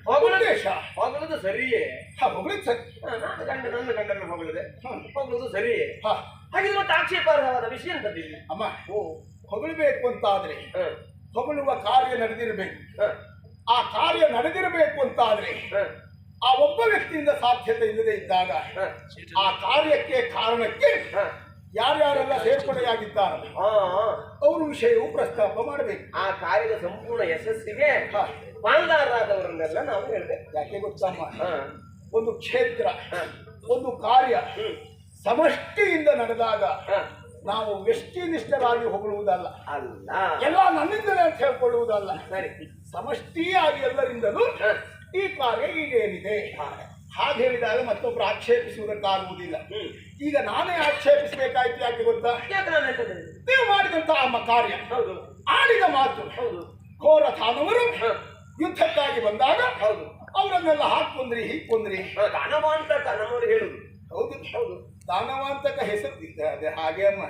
ಹೊಗಳದು ಸರಿಯೇ? ಹೊಗಳಿದ್ ಸರಿ. ನನ್ನ ಗಂಡನ ಹೊಗಳದು ಸರಿಯೇ? ಹಾಗಿದ್ರೆ ಮತ್ತೆ ಆಕ್ಷೇಪಾರ್ಹವಾದ ವಿಷಯ ಅಂತದಿಲ್ಲ. ಅಮ್ಮ, ಹೊಗಳಬೇಕು ಅಂತಾದ್ರೆ ಹೊಗಳುವ ಕಾರ್ಯ ನಡೆದಿರಬೇಕು. ಆ ಕಾರ್ಯ ನಡೆದಿರಬೇಕು ಅಂತಾದ್ರೆ ಆ ಒಬ್ಬ ವ್ಯಕ್ತಿಯಿಂದ ಸಾಧ್ಯತೆ ಇಲ್ಲದೆ ಇದ್ದಾಗ ಆ ಕಾರ್ಯಕ್ಕೆ ಕಾರಣಕ್ಕೆ ಯಾರ್ಯಾರೆಲ್ಲ ಸೇರ್ಪಡೆಯಾಗಿದ್ದಾರೆ ಅವ್ರ ವಿಷಯವು ಪ್ರಸ್ತಾಪ ಮಾಡಬೇಕು. ಆ ಕಾರ್ಯದ ಸಂಪೂರ್ಣ ಯಶಸ್ಸಿಗೆ ಪಾಲ್ದಾರರಾದವರನ್ನೆಲ್ಲ ನಾವು ಹೇಳ್ಬೇಕು. ಯಾಕೆ ಗೊತ್ತಮ್ಮ, ಒಂದು ಕ್ಷೇತ್ರ ಒಂದು ಕಾರ್ಯ ಸಮಷ್ಟಿಯಿಂದ ನಡೆದಾಗ ನಾವು ವ್ಯಕ್ತಿನಿಷ್ಠರಾಗಿ ಹೊಗಳುವುದಲ್ಲ, ಎಲ್ಲ ನನ್ನಿಂದಲೇ ಅಂತ ಹೇಳ್ಕೊಳ್ಳುವುದಲ್ಲ. ಸರಿ, ಸಮಷ್ಟಿಯಾಗಿ ಎಲ್ಲರಿಂದಲೂ ಈ ಕಾರ್ಯ ಈಗೇನಿದೆ ಹಾಗೆ ಹೇಳಿದಾಗ ಮತ್ತೊಬ್ರು ಆಕ್ಷೇಪಿಸುವುದಕ್ಕಾಗುವುದಿಲ್ಲ. ಈಗ ನಾನೇ ಆಕ್ಷೇಪಿಸಬೇಕಾಯ್ತು. ಯಾಕೆ ಗೊತ್ತಾ? ನೀವು ಮಾಡಿದಂತ ಆ ಕಾರ್ಯ, ಆಡಿದ ಮಾತು, ಘೋರ ತಾನವರು ಯುದ್ಧಕ್ಕಾಗಿ ಬಂದಾಗ ಅವರನ್ನೆಲ್ಲ ಹಾಕೊಂದ್ರಿ ಹೀಕೊಂದ್ರಿ. ದಾನವಾಂತಕ ನಮ್ಮವರು ಹೇಳುದು. ಹೌದು, ದಾನವಾಂತಕ ಹೆಸರು ಅದೇ ಹಾಗೆ ಅಮ್ಮ.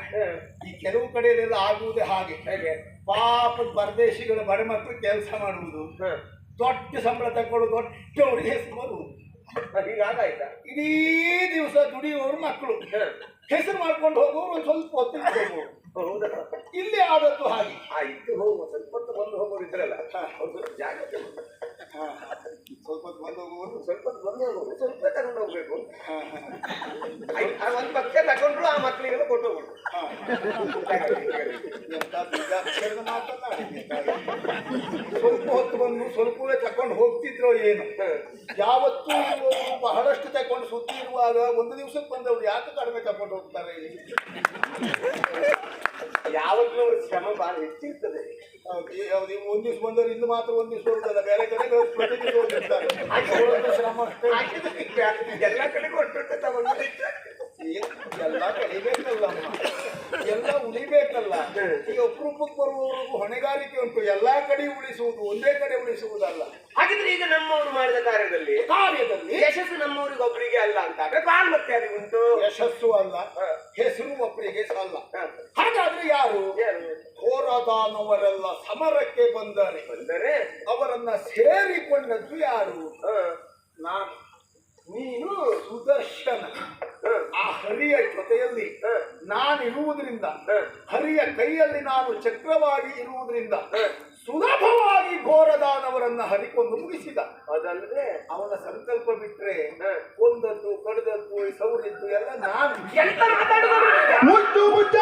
ಈ ಕೆಲವು ಕಡೆಯಲ್ಲೆಲ್ಲ ಆಗುವುದೇ ಹಾಗೆ. ಪಾಪ ಪರದೇಶಿಗಳು ಬಡ ಮಕ್ಕಳು ಕೆಲಸ ಮಾಡುವುದು, ದೊಡ್ಡ ಸಂಬಳ ತಗೊಳ್ಳೋದು, ದೊಡ್ಡವರಿಗೆ ಹೆಸರು ಬರುವುದು. ಹೀಗಾಗಾಯ್ತಾ? ಇಡೀ ದಿವಸ ದುಡಿಯುವವರು ಮಕ್ಕಳು, ಹೆಸರು ಮಾಡ್ಕೊಂಡು ಹೋಗುವವರು ಒಂದು ಸ್ವಲ್ಪ ಹೊತ್ತಿಗೆ ಹೋಗುವರು. ಇಲ್ಲಿ ಆದದ್ದು ಹಾಗೆ. ಇದ್ದು ಹೋಗುವ ಸ್ವಲ್ಪ ಹೊತ್ತು ಬಂದು ಹೋಗೋರು ಇದ್ರಲ್ಲ, ಜಾಗ್ರತೆ. ಸ್ವಲ್ಪ ಹೊತ್ತು ಬಂದು ಹೋಗುವರು, ಸ್ವಲ್ಪ ಹೊತ್ತು ಬಂದು ಹೋಗುವರು, ಸ್ವಲ್ಪ ತಗೊಂಡು ಹೋಗ್ಬೇಕು. ಒಂದು ಪಕ್ಷ ತಗೊಂಡ್ರು ಆ ಮಕ್ಕಳಿಗೆಲ್ಲ ಕೊಟ್ಟು ಹೋಗ್ಬಿಡು. ಸ್ವಲ್ಪ ಹೊತ್ತು ಬಂದು ಸ್ವಲ್ಪವೇ ತಕೊಂಡು ಹೋಗ್ತಿದ್ರು ಏನು? ಯಾವತ್ತೂ ಬಹಳಷ್ಟು ತಕೊಂಡು ಸುದ್ದಿ ಇರುವಾಗ ಒಂದು ದಿವಸಕ್ಕೆ ಬಂದವ್ರು ಯಾಕೆ ಕಡಿಮೆ ತಕೊಂಡು ಹೋಗ್ತಾರೆ? ಯಾವಾಗಲೂ ಶ್ರಮ ಬಹಳ ಹೆಚ್ಚಿರ್ತದೆ. ಒಂದ್ ದಿವ್ಸ ಬಂದವರು ಇನ್ನು ಮಾತ್ರ ಒಂದ್ ದಿವ್ಸ ಹೋಗುದಲ್ಲ, ಬೇರೆ ಕಡೆ ಪ್ರತಿ ದಿವಸ ಹೋಗಿರ್ತಾರೆ. ಶ್ರಮ ಅಷ್ಟೇ. ಎಲ್ಲ ಕಡೆ ಕೊಟ್ಟು ತಗೊಂಡು ಎಲ್ಲ ಕಲಿಬೇಕಲ್ಲಮ್ಮ, ಎಲ್ಲ ಉಳಿಬೇಕಲ್ಲ. ಈಗ ಅಪರೂಪಕ್ಕೆ ಬರುವವರೆಗೂ ಹೊಣೆಗಾರಿಕೆ ಉಂಟು. ಎಲ್ಲಾ ಕಡೆ ಉಳಿಸುವುದು, ಒಂದೇ ಕಡೆ ಉಳಿಸುವುದಲ್ಲ. ಹಾಗಿದ್ರೆ ಈಗ ನಮ್ಮವರು ಮಾಡಿದ ಕಾರ್ಯದಲ್ಲಿ ಯಶಸ್ಸು ನಮ್ಮವರಿಗೆ ಒಬ್ಬರಿಗೆ ಅಲ್ಲ ಅಂತ ಮತ್ತೆ ಅದು ಉಂಟು. ಯಶಸ್ಸು ಅಲ್ಲ, ಹೆಸರು ಒಬ್ಬರಿಗೆ ಅಲ್ಲ. ಹಾಗಾದ್ರೆ ಯಾರು? ಹೋರಾಟನವರೆಲ್ಲ ಸಮರಕ್ಕೆ ಬಂದರೆ ಅವರನ್ನ ಸೇರಿಕೊಂಡದ್ದು ಯಾರು? ನಾನು, ನೀನು, ಸುದರ್ಶನ. ಆ ಹರಿಯ ಜೊತೆಯಲ್ಲಿ ನಾನಿರುವುದರಿಂದ, ಹರಿಯ ಕೈಯಲ್ಲಿ ನಾನು ಚಕ್ರವಾಗಿ ಇರುವುದರಿಂದ ಸುಲಭವಾಗಿ ಘೋರದಾನವರನ್ನ ಹರಿಕೊಂಡು ಮುಗಿಸಿದ. ಅದಲ್ಲದೆ ಅವನ ಸಂಕಲ್ಪ ಬಿಟ್ರೆ ಕೊಂದದ್ದು, ಕಡಿದದ್ದು, ಸೌರಿದ್ದು ಎಲ್ಲ ನಾನು. ಮುಚ್ಚು ಮುಚ್ಚ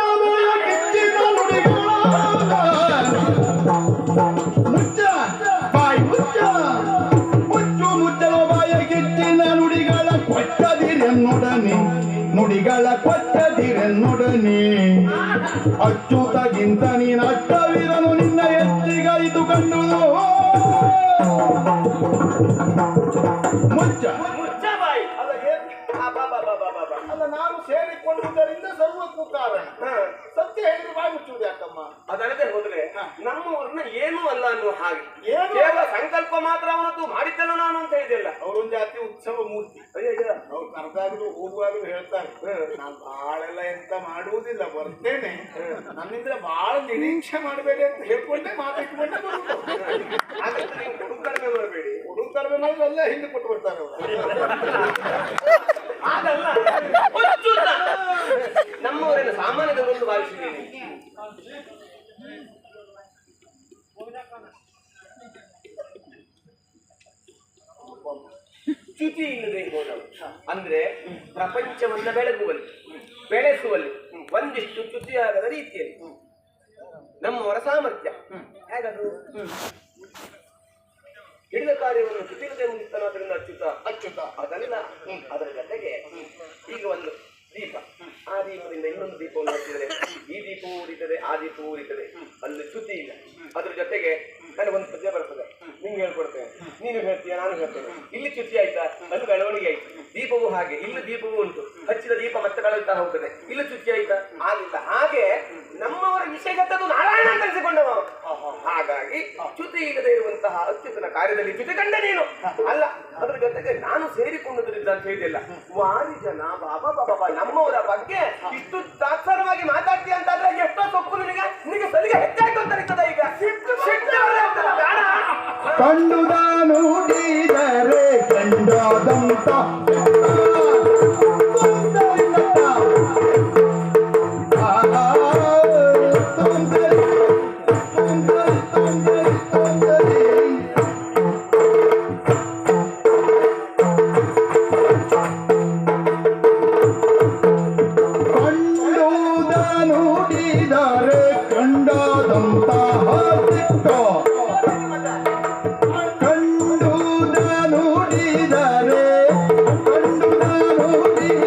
ಬಾಯಿ ಮುಚ್ಚ, ಮುಚ್ಚು ಮುಚ್ಚಲು ಬಾಯ ಕಿಚ್ಚಿನ ನುಡಿಗಳ ಕೊಟ್ಟದಿರೆನ್ನೊಡನೆ, ನುಡಿಗಳ ಕೊಟ್ಟದಿರೆನ್ನೊಡನೆ. ಅಚ್ಚುತಗಿಂತ ನೀನು ಅಟ್ಟವಿರನು, ನಿನ್ನ ಹೆಚ್ಚಿಗಾಯಿತು ಕಂಡುದು. ಮುಚ್ಚ ಮುಚ್ಚ ಬಾಯಿ. ಅಲ್ಲ, ನಾನು ಸೇರಿಕೊಂಡುದರಿಂದ ಸರ್ವಕ್ಕೂ ಕಾರಣ. ಸತ್ಯ ಹೇಳಿದ್ರೆ ಬಾಯಿ ಮುಚ್ಚುವುದು ಯಾಕಮ್ಮ? ಅದಲ್ಲದೆ ಹೋದ್ರೆ ನಮ್ಮವ್ರನ್ನ ಏನೂ ಅಲ್ಲ ಅನ್ನುವ ಹಾಗೆ, ಕೇವಲ ಸಂಕಲ್ಪ ಮಾತ್ರ ಅವನದ್ದು ಮಾಡಿದ್ದಲ್ಲ ನಾನು ಅಂತ ಹೇಳಿದೆಲ್ಲ. ಅವರೊಂದು ಜಾತಿ ಉತ್ಸವ ಮೂರ್ತಿ. ಅವ್ರು ಕರೆದಾಗಲೂ ಹೋಗುವಾಗಲೂ ಹೇಳ್ತಾರೆ, ನಾನು ಬಾಳೆಲ್ಲ ಎಂತ ಮಾಡುವುದಿಲ್ಲ, ಬರ್ತೇನೆ, ನನ್ನಿಂದ ಬಾಳ ನಿರೀಕ್ಷೆ ಮಾಡಬೇಡಿ ಅಂತ ಹೇಳ್ಕೊಂಡೆ ಮಾತಾಡ್ಕೊಂಡೆ ಬರುವುದು. ಹಾಗಾದ್ರೆ ನೀವು ಹುಡುಗ ಕಡಿಮೆ ಮಾಡಬೇಡಿ. ಹುಡುಗ ಕಡಿಮೆ ಮಾಡಿದ್ರೆ ಅಲ್ಲೇ ಹಿಂದೆ ಕೊಟ್ಟು ಬರ್ತಾರೆ ಅವರು. ಹಾಗಲ್ಲ, ನಮ್ಮವರನ್ನು ಸಾಮಾನ್ಯದವರೆಂದು ಭಾವಿಸಿದ್ದೇನೆ. ಚ್ಯುತಿ ಇಲ್ಲದೆ ಹೋದವು ಅಂದ್ರೆ ಪ್ರಪಂಚವನ್ನ ಬೆಳೆಸುವಲ್ಲಿ ಒಂದಿಷ್ಟು ಚ್ಯುತಿಯಾಗದ ರೀತಿಯಲ್ಲಿ ನಮ್ಮವರ ಸಾಮರ್ಥ್ಯ ಹೇಗದು? ಹಿಡಿದ ಕಾರ್ಯವನ್ನು ಚ್ಯುತಿಗದೆ ಮುಗಿಸ್ತಾನಾದ್ರಿಂದ ಅಚ್ಯುತ ಅದಲ್ಲ. ಅದರ ಜೊತೆಗೆ ಈಗ ಒಂದು ದೀಪ, ಆ ದೀಪದಿಂದ ಇನ್ನೊಂದು ದೀಪವನ್ನು ಹಚ್ಚಿದರೆ ಈ ದೀಪವೂ ಉರಿತದೆ, ಆ ದೀಪವೂ ಉರಿತದೆ, ಅಲ್ಲಿ ಚ್ಯುತಿ ಇಲ್ಲ. ಅದ್ರ ಜೊತೆಗೆ ನನಗೊಂದು ಪದ್ಯ ಬರ್ತದೆ, ನಿಂಗೆ ಹೇಳ್ಕೊಡ್ತೇನೆ, ನೀನು ಹೇಳ್ತೀಯ, ನಾನು ಹೇಳ್ತೇನೆ. ಇಲ್ಲಿ ಚ್ಯುತಿ ಆಯ್ತಾ, ಅಲ್ಲಿ ಬೆಳವಣಿಗೆ ಆಯ್ತು. ದೀಪವೂ ಹಾಗೆ, ಇಲ್ಲಿ ದೀಪವೂ ಉಂಟು, ಹಚ್ಚಿದ ದೀಪ ಮತ್ತೆ ಕಳೆಯುತ್ತಾ ಹೋಗ್ತದೆ, ಇಲ್ಲಿ ಚ್ಯುತಿ ಆಯ್ತಾ, ಆಗಿಲ್ಲ. ಹಾಗೆ ನಮ್ಮವರ ವಿಷಯಗತದ್ದು ನಾರಾಯಣ ಕಲಿಸಿಕೊಂಡವ. ಹಾಗಾಗಿ ಚ್ಯುತಿ ಇಲ್ಲದೆ ಇರುವಂತಹ ಅತ್ಯುತ್ತಮ ಕಾರ್ಯದಲ್ಲಿ ಚ್ಯುತಿ ಕಂಡ ನೀನು ಅಲ್ಲ. ಅದ್ರ ಜೊತೆಗೆ ನಾನು ಸೇರಿಕೊಂಡದ್ರಿಂದ ಅಂತ ಹೇಳಿದೆಲ್ಲ ವಾರಿ ಜನ ಬಾಬಾ ಬಾಬಾ ನಮ್ಮವರ ಬಗ್ಗೆ ಇಷ್ಟು ತಾತ್ಸಾರವಾಗಿ ಮಾತಾಡ್ತೀಯ ಅಂತಾದ್ರೆ ಎಷ್ಟೋ ಸೊಪ್ಪು ನಿನಗೆ ಸಲಿಗೆ ಹೆಚ್ಚಾಯ್ತು ಅಂತ ಅನಿಸ್ತದ. ಈಗ ಕಂಡುದಾನುಡಿ ನುಡಿದರೆ ಕಂಡದಂತಹ ಸಿಟ್ಟು ಕಂಡುದ ನುಡಿದರೆ ಕಂಡದಂತ ಸಿಟ್ಟು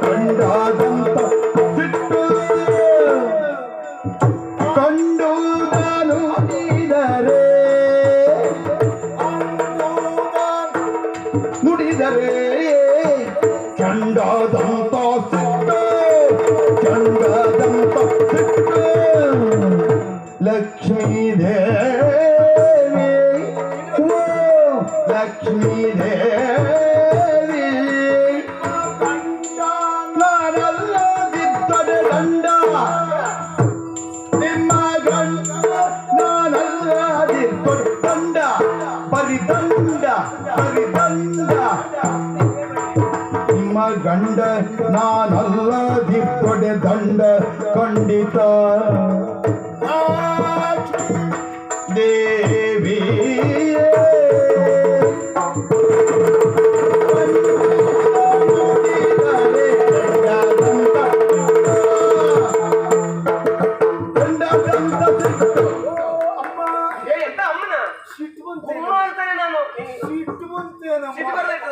ಕಂಡದಂತ ಸಿಟ್ಟು ಕಂಡುದ ನುಡಿದರೆ ನುಡಿದರೆ ಚಂಡದಂತ ಸಿಟ್ಟು ಚಂಡದಂತ ಸಿಟ್ಟು ಲಕ್ಷ್ಮೀ ದೇವಿ ಓ ಲಕ್ಷ್ಮೀ ದೇವಿ ನಾನಲ್ಲದಿದ್ದರೆ ದಂಡ ನಿಮ್ಮ ಗಂಡ ನಾನಲ್ಲದಿದ್ದರೆ ದಂಡ ಪರಿದಂಡ ಪರಿದಂಡ ನಿಮ್ಮ ಗಂಡ ನಾನಲ್ಲದಿದ್ದರೆ ದಂಡ ಖಂಡಿತ ದೇವಿ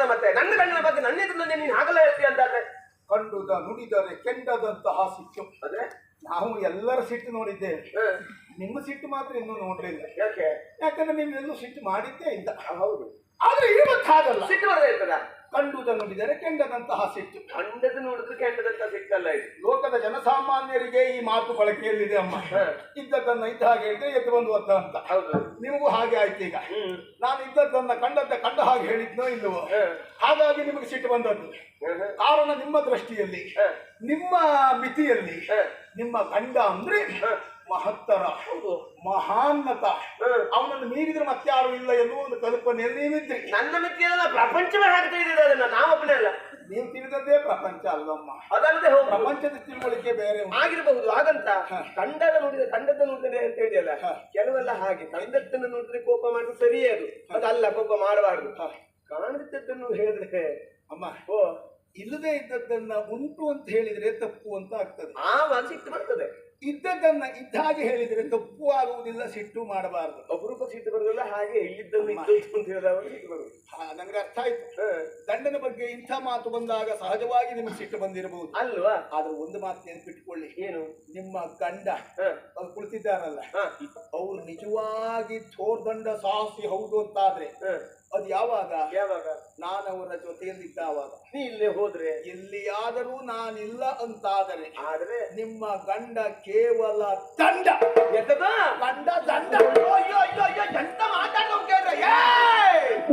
ಮತ್ತೆ ನನ್ನ ಗಂಡನ ಬಗ್ಗೆ ನನ್ನ ಎದುರಿನಲ್ಲಿ ನೀನು ಆಗಲ್ಲ ಹೇಳ್ತೀಯ ಅಂತಾದ್ರೆ ಕಂಡುದ ನುಡಿದರೆ ಕೆಂಡದಂತಹ ಸಿಟ್ಟು ಅಂದ್ರೆ ನಾವು ಎಲ್ಲರ ಸಿಟ್ಟು ನೋಡಿದ್ದೇವೆ ನಿಮ್ಮ ಸಿಟ್ಟು ಮಾತ್ರ ಇನ್ನೂ ನೋಡ್ಲಿಲ್ಲ ಯಾಕೆ ಯಾಕಂದ್ರೆ ನೀವು ಎಲ್ಲೂ ಸಿಟ್ಟು ಮಾಡಿದ್ದೇ ಇಲ್ಲ ಹೌದು ಆದ್ರೆ ಇವತ್ತು ಹಾಗಲ್ಲ ಸಿಟ್ಟು ಬರದೇ ಇರ್ತದ ಕಂಡುದ ನುಡಿದರೆ ಕೆಂಡದಂತಹ ಸಿಟ್ಟು ಕಂಡದ್ದು ನೋಡಿದ್ರೆ ಕೆಂಡದಂತ ಸಿಟ್ಟಲ್ಲ ಇದು ಲೋಕದ ಜನಸಾಮಾನ್ಯರಿಗೆ ಈ ಮಾತು ಬಳಕೆಯಲ್ಲಿದೆ ಅಮ್ಮ ಇದ್ದದ್ದನ್ನ ಇದ್ದ ಹಾಗೆ ಹೇಳಿದ್ರೆ ಎದ್ದು ಬಂದು ಒತ್ತ ಅಂತ ಹೌದು ನಿಮಗೂ ಹಾಗೆ ಆಯ್ತು ಈಗ ನಾನು ಇದ್ದದ್ದನ್ನ ಕಂಡ ಹಾಗೆ ಹೇಳಿದ್ನೋ ಇಲ್ಲವೋ ಹಾಗಾಗಿ ನಿಮಗೆ ಸಿಟ್ಟು ಬಂದದ್ದು ಕಾರಣ ನಿಮ್ಮ ದೃಷ್ಟಿಯಲ್ಲಿ ನಿಮ್ಮ ಮಿತಿಯಲ್ಲಿ ನಿಮ್ಮ ಗಂಡ ಅಂದ್ರೆ ಮಹತ್ತರ ಮಹಾನ್ನತ ಅವನನ್ನು ಮೀರಿದ್ರೆ ಮತ್ತಾರು ಇಲ್ಲ ಎನ್ನುವ ಒಂದು ಕಲ್ಪನೆಯಲ್ಲಿ ನೀವಿದ್ರಿ ನನ್ನ ಮಿತಿಯಲ್ಲ ಪ್ರಪಂಚವೇ ಹಾಕ್ತಾ ಇದ್ದೀರ ಅದನ್ನ ನಾವೊಬ್ಬನೇ ಅಲ್ಲ ನೀವು ತಿಳಿದದ್ದೇ ಪ್ರಪಂಚ ಅಲ್ವಮ್ಮ ಅದಲ್ಲದೆ ಹೋಗಿ ಪ್ರಪಂಚದ ತಿಳುವಳಿಕೆ ಬೇರೆ ಆಗಿರಬಹುದು ಹಾಗಂತ ಕಂಡದ ನೋಡಿದ್ರೆ ಅಂತ ಹೇಳಿಯಲ್ಲ ಕೆಲವೆಲ್ಲ ಹಾಗೆ ಕಂಡದ್ದನ್ನು ನೋಡಿದ್ರೆ ಕೋಪ ಮಾಡಿದ್ರೆ ಸರಿಯೇ ಅದಲ್ಲ ಕೋಪ ಮಾಡಬಾರ್ದು ಕಾಣದಿದ್ದನ್ನು ಹೇಳಿದ್ರೆ ಅಮ್ಮ ಓ ಇಲ್ಲದೆ ಇದ್ದದ್ದನ್ನ ಉಂಟು ಅಂತ ಹೇಳಿದ್ರೆ ತಪ್ಪು ಅಂತ ಆಗ್ತದೆ ಆವಾಗ ಸಿಟ್ಟು ಬರ್ತದೆ ಇದ್ದದ್ದನ್ನ ಇದ್ದ ಹಾಗೆ ಹೇಳಿದ್ರೆ ತಪ್ಪು ಆಗುವುದಿಲ್ಲ ಸಿಟ್ಟು ಮಾಡಬಾರದು ಅಪರೂಪ ಸಿಟ್ಟು ಬರುವುದಿಲ್ಲ ಹಾಗೆ ಇಲ್ಲಿದ್ದನ್ನು ಇದ್ದದ್ದು ಅಂತ ಹೇಳಿದವಾಗ ಸಿಟ್ಟು ಬರುವುದು ನಂಗೆ ಅರ್ಥ ಆಯ್ತು ಗಂಡನ ಬಗ್ಗೆ ಇಂಥ ಮಾತು ಬಂದಾಗ ಸಹಜವಾಗಿ ನಿಮ್ಗೆ ಸಿಟ್ಟು ಬಂದಿರಬಹುದು ಅಲ್ವಾ ಆದ್ರೆ ಒಂದು ಮಾತು ನೆನಪಿಟ್ಕೊಳ್ಳಿ ಏನು ನಿಮ್ಮ ಗಂಡ ಅವ್ರು ಕುಳಿತಿದ್ದಾರಲ್ಲ ಅವ್ರು ನಿಜವಾಗಿ ಥೋರ್ದಂಡ ಸಾಹಸಿ ಹೌದು ಅಂತಾದ್ರೆ ಅದು ಯಾವಾಗ ನಾನು ಅವರ ಜೊತೆಯಲ್ಲಿದ್ದಾವಾಗ ನೀ ಇಲ್ಲೇ ಹೋದ್ರೆ ಎಲ್ಲಿಯಾದರೂ ನಾನಿಲ್ಲ ಅಂತಾದರೆ ಆದ್ರೆ ನಿಮ್ಮ ಗಂಡ ಕೇವಲ ದಂಡ ಗಂಡ ದಂಡ ಎಂತ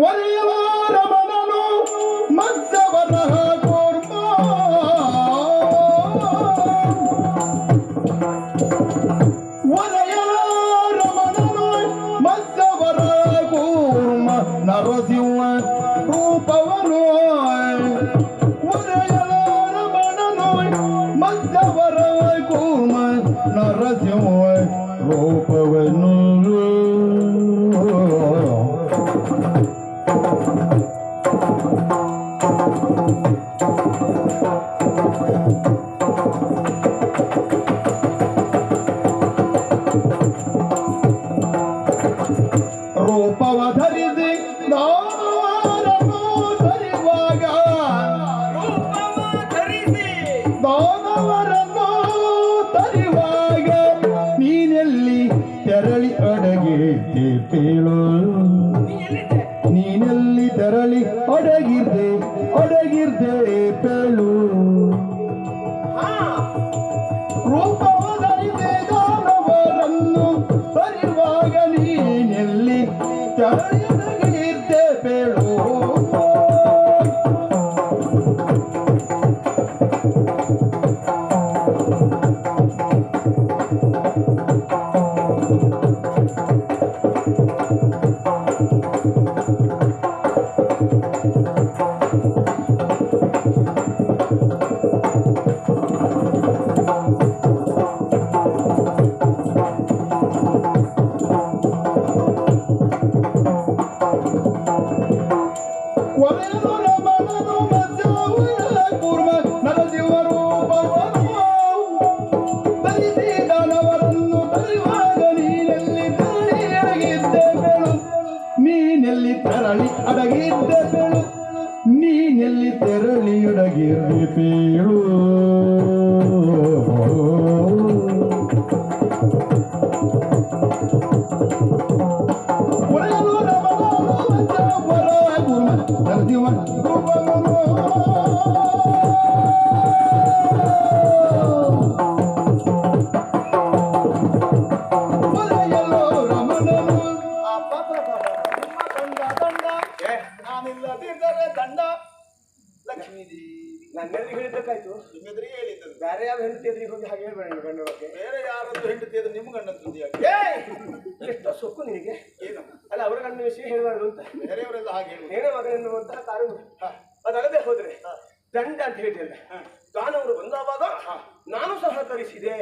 ಒಲಿಯಲಾರ ಮನನು ಮದ್ದವರ ಕೂರ್ಮ ಒಲೆಯಲಾರ ಮನನು ಮದ್ದವರ ಕೂರ್ಮ ನರಸಿಂಹ ರೂಪವನು ಒಲೆಯಲಾರ ಮನನು ಮದ್ದವರ ಕೂರ್ಮ ನರಸಿಂಹ ರೂಪವನು ರೂಪವ ಧರಿಸಿ ದಾನವರನ್ನು ಧರಿವಾಗ ದಾನವರನ್ನು ಧರಿವಾಗ ನೀನೆಲ್ಲಿ ತೆರಳಿ ಅಡಗಿದ್ದೆ ಪೇಳು ನೀನೆಲ್ಲಿ ತೆರಳಿ ಅಡಗಿರ್ದೆ ಪೇಳು ರೂಪವ ಧರಿಸಿ ದಾನವರನ್ನು ಧರಿವಾಗ ನೀನೆಲ್ಲಿ ತೆರಳಿ ಅಡಗಿದ್ದೆ ಪೇಳು ತೆರಳಿ ಅಡಗಿದ್ದ ಬೇಳು ನೀನೆಲ್ಲಿ ತೆರಳಿಯೊಡಗಿರ್ಲಿ ಬೇಳು ನಾನಿಲ್ಲದಿದ್ದರೆ ದಂಡ ಲಕ್ಷ್ಮೀದೇವಿ ನನ್ನೆದ್ರಿಗೆ ಹೇಳಿದ್ದಕ್ಕಾಯ್ತು. ನಿಮ್ಮೆದುರಿಗೆ ಹೇಳಿದ್ದದು. ಬೇರೆ ಯಾವ ಹೆಂಡತಿ ಎದುರಿಗೆ ಹೋಗಿ ಹಾಗೆ ಹೇಳ್ಬೇಡ ಗಂಡ ಬಗ್ಗೆ. ಬೇರೆ ಯಾರದ್ದು ಹೆಂಡತಿ ಅದು ನಿಮ್ಮ ಗಂಡನ ಸುದ್ದಿಯಾಗಿ ಎಷ್ಟೋ ಸೊಕ್ಕು ನಿನಗೆ. ಏನು ಅಲ್ಲ ಅವರ ಗಂಡನ ವಿಷಯ ಹೇಳಬಾರ್ದು ಅಂತ. ಬೇರೆಯವರೆಲ್ಲ ಹಾಗೆ ಹೇಳುವುದು. ಏನೇ ಮಗ ಎನ್ನುವಂತಹ ಕಾರಣ ಅದಲ್ಲದೆ ಹೋದ್ರೆ ದಂಡ ಅಂತ ಹೇಳಿದೆಲ್ಲ ದಾನವರು ಬಂದವಾಗ ನಾನು ಸಹಕರಿಸಿದೆ.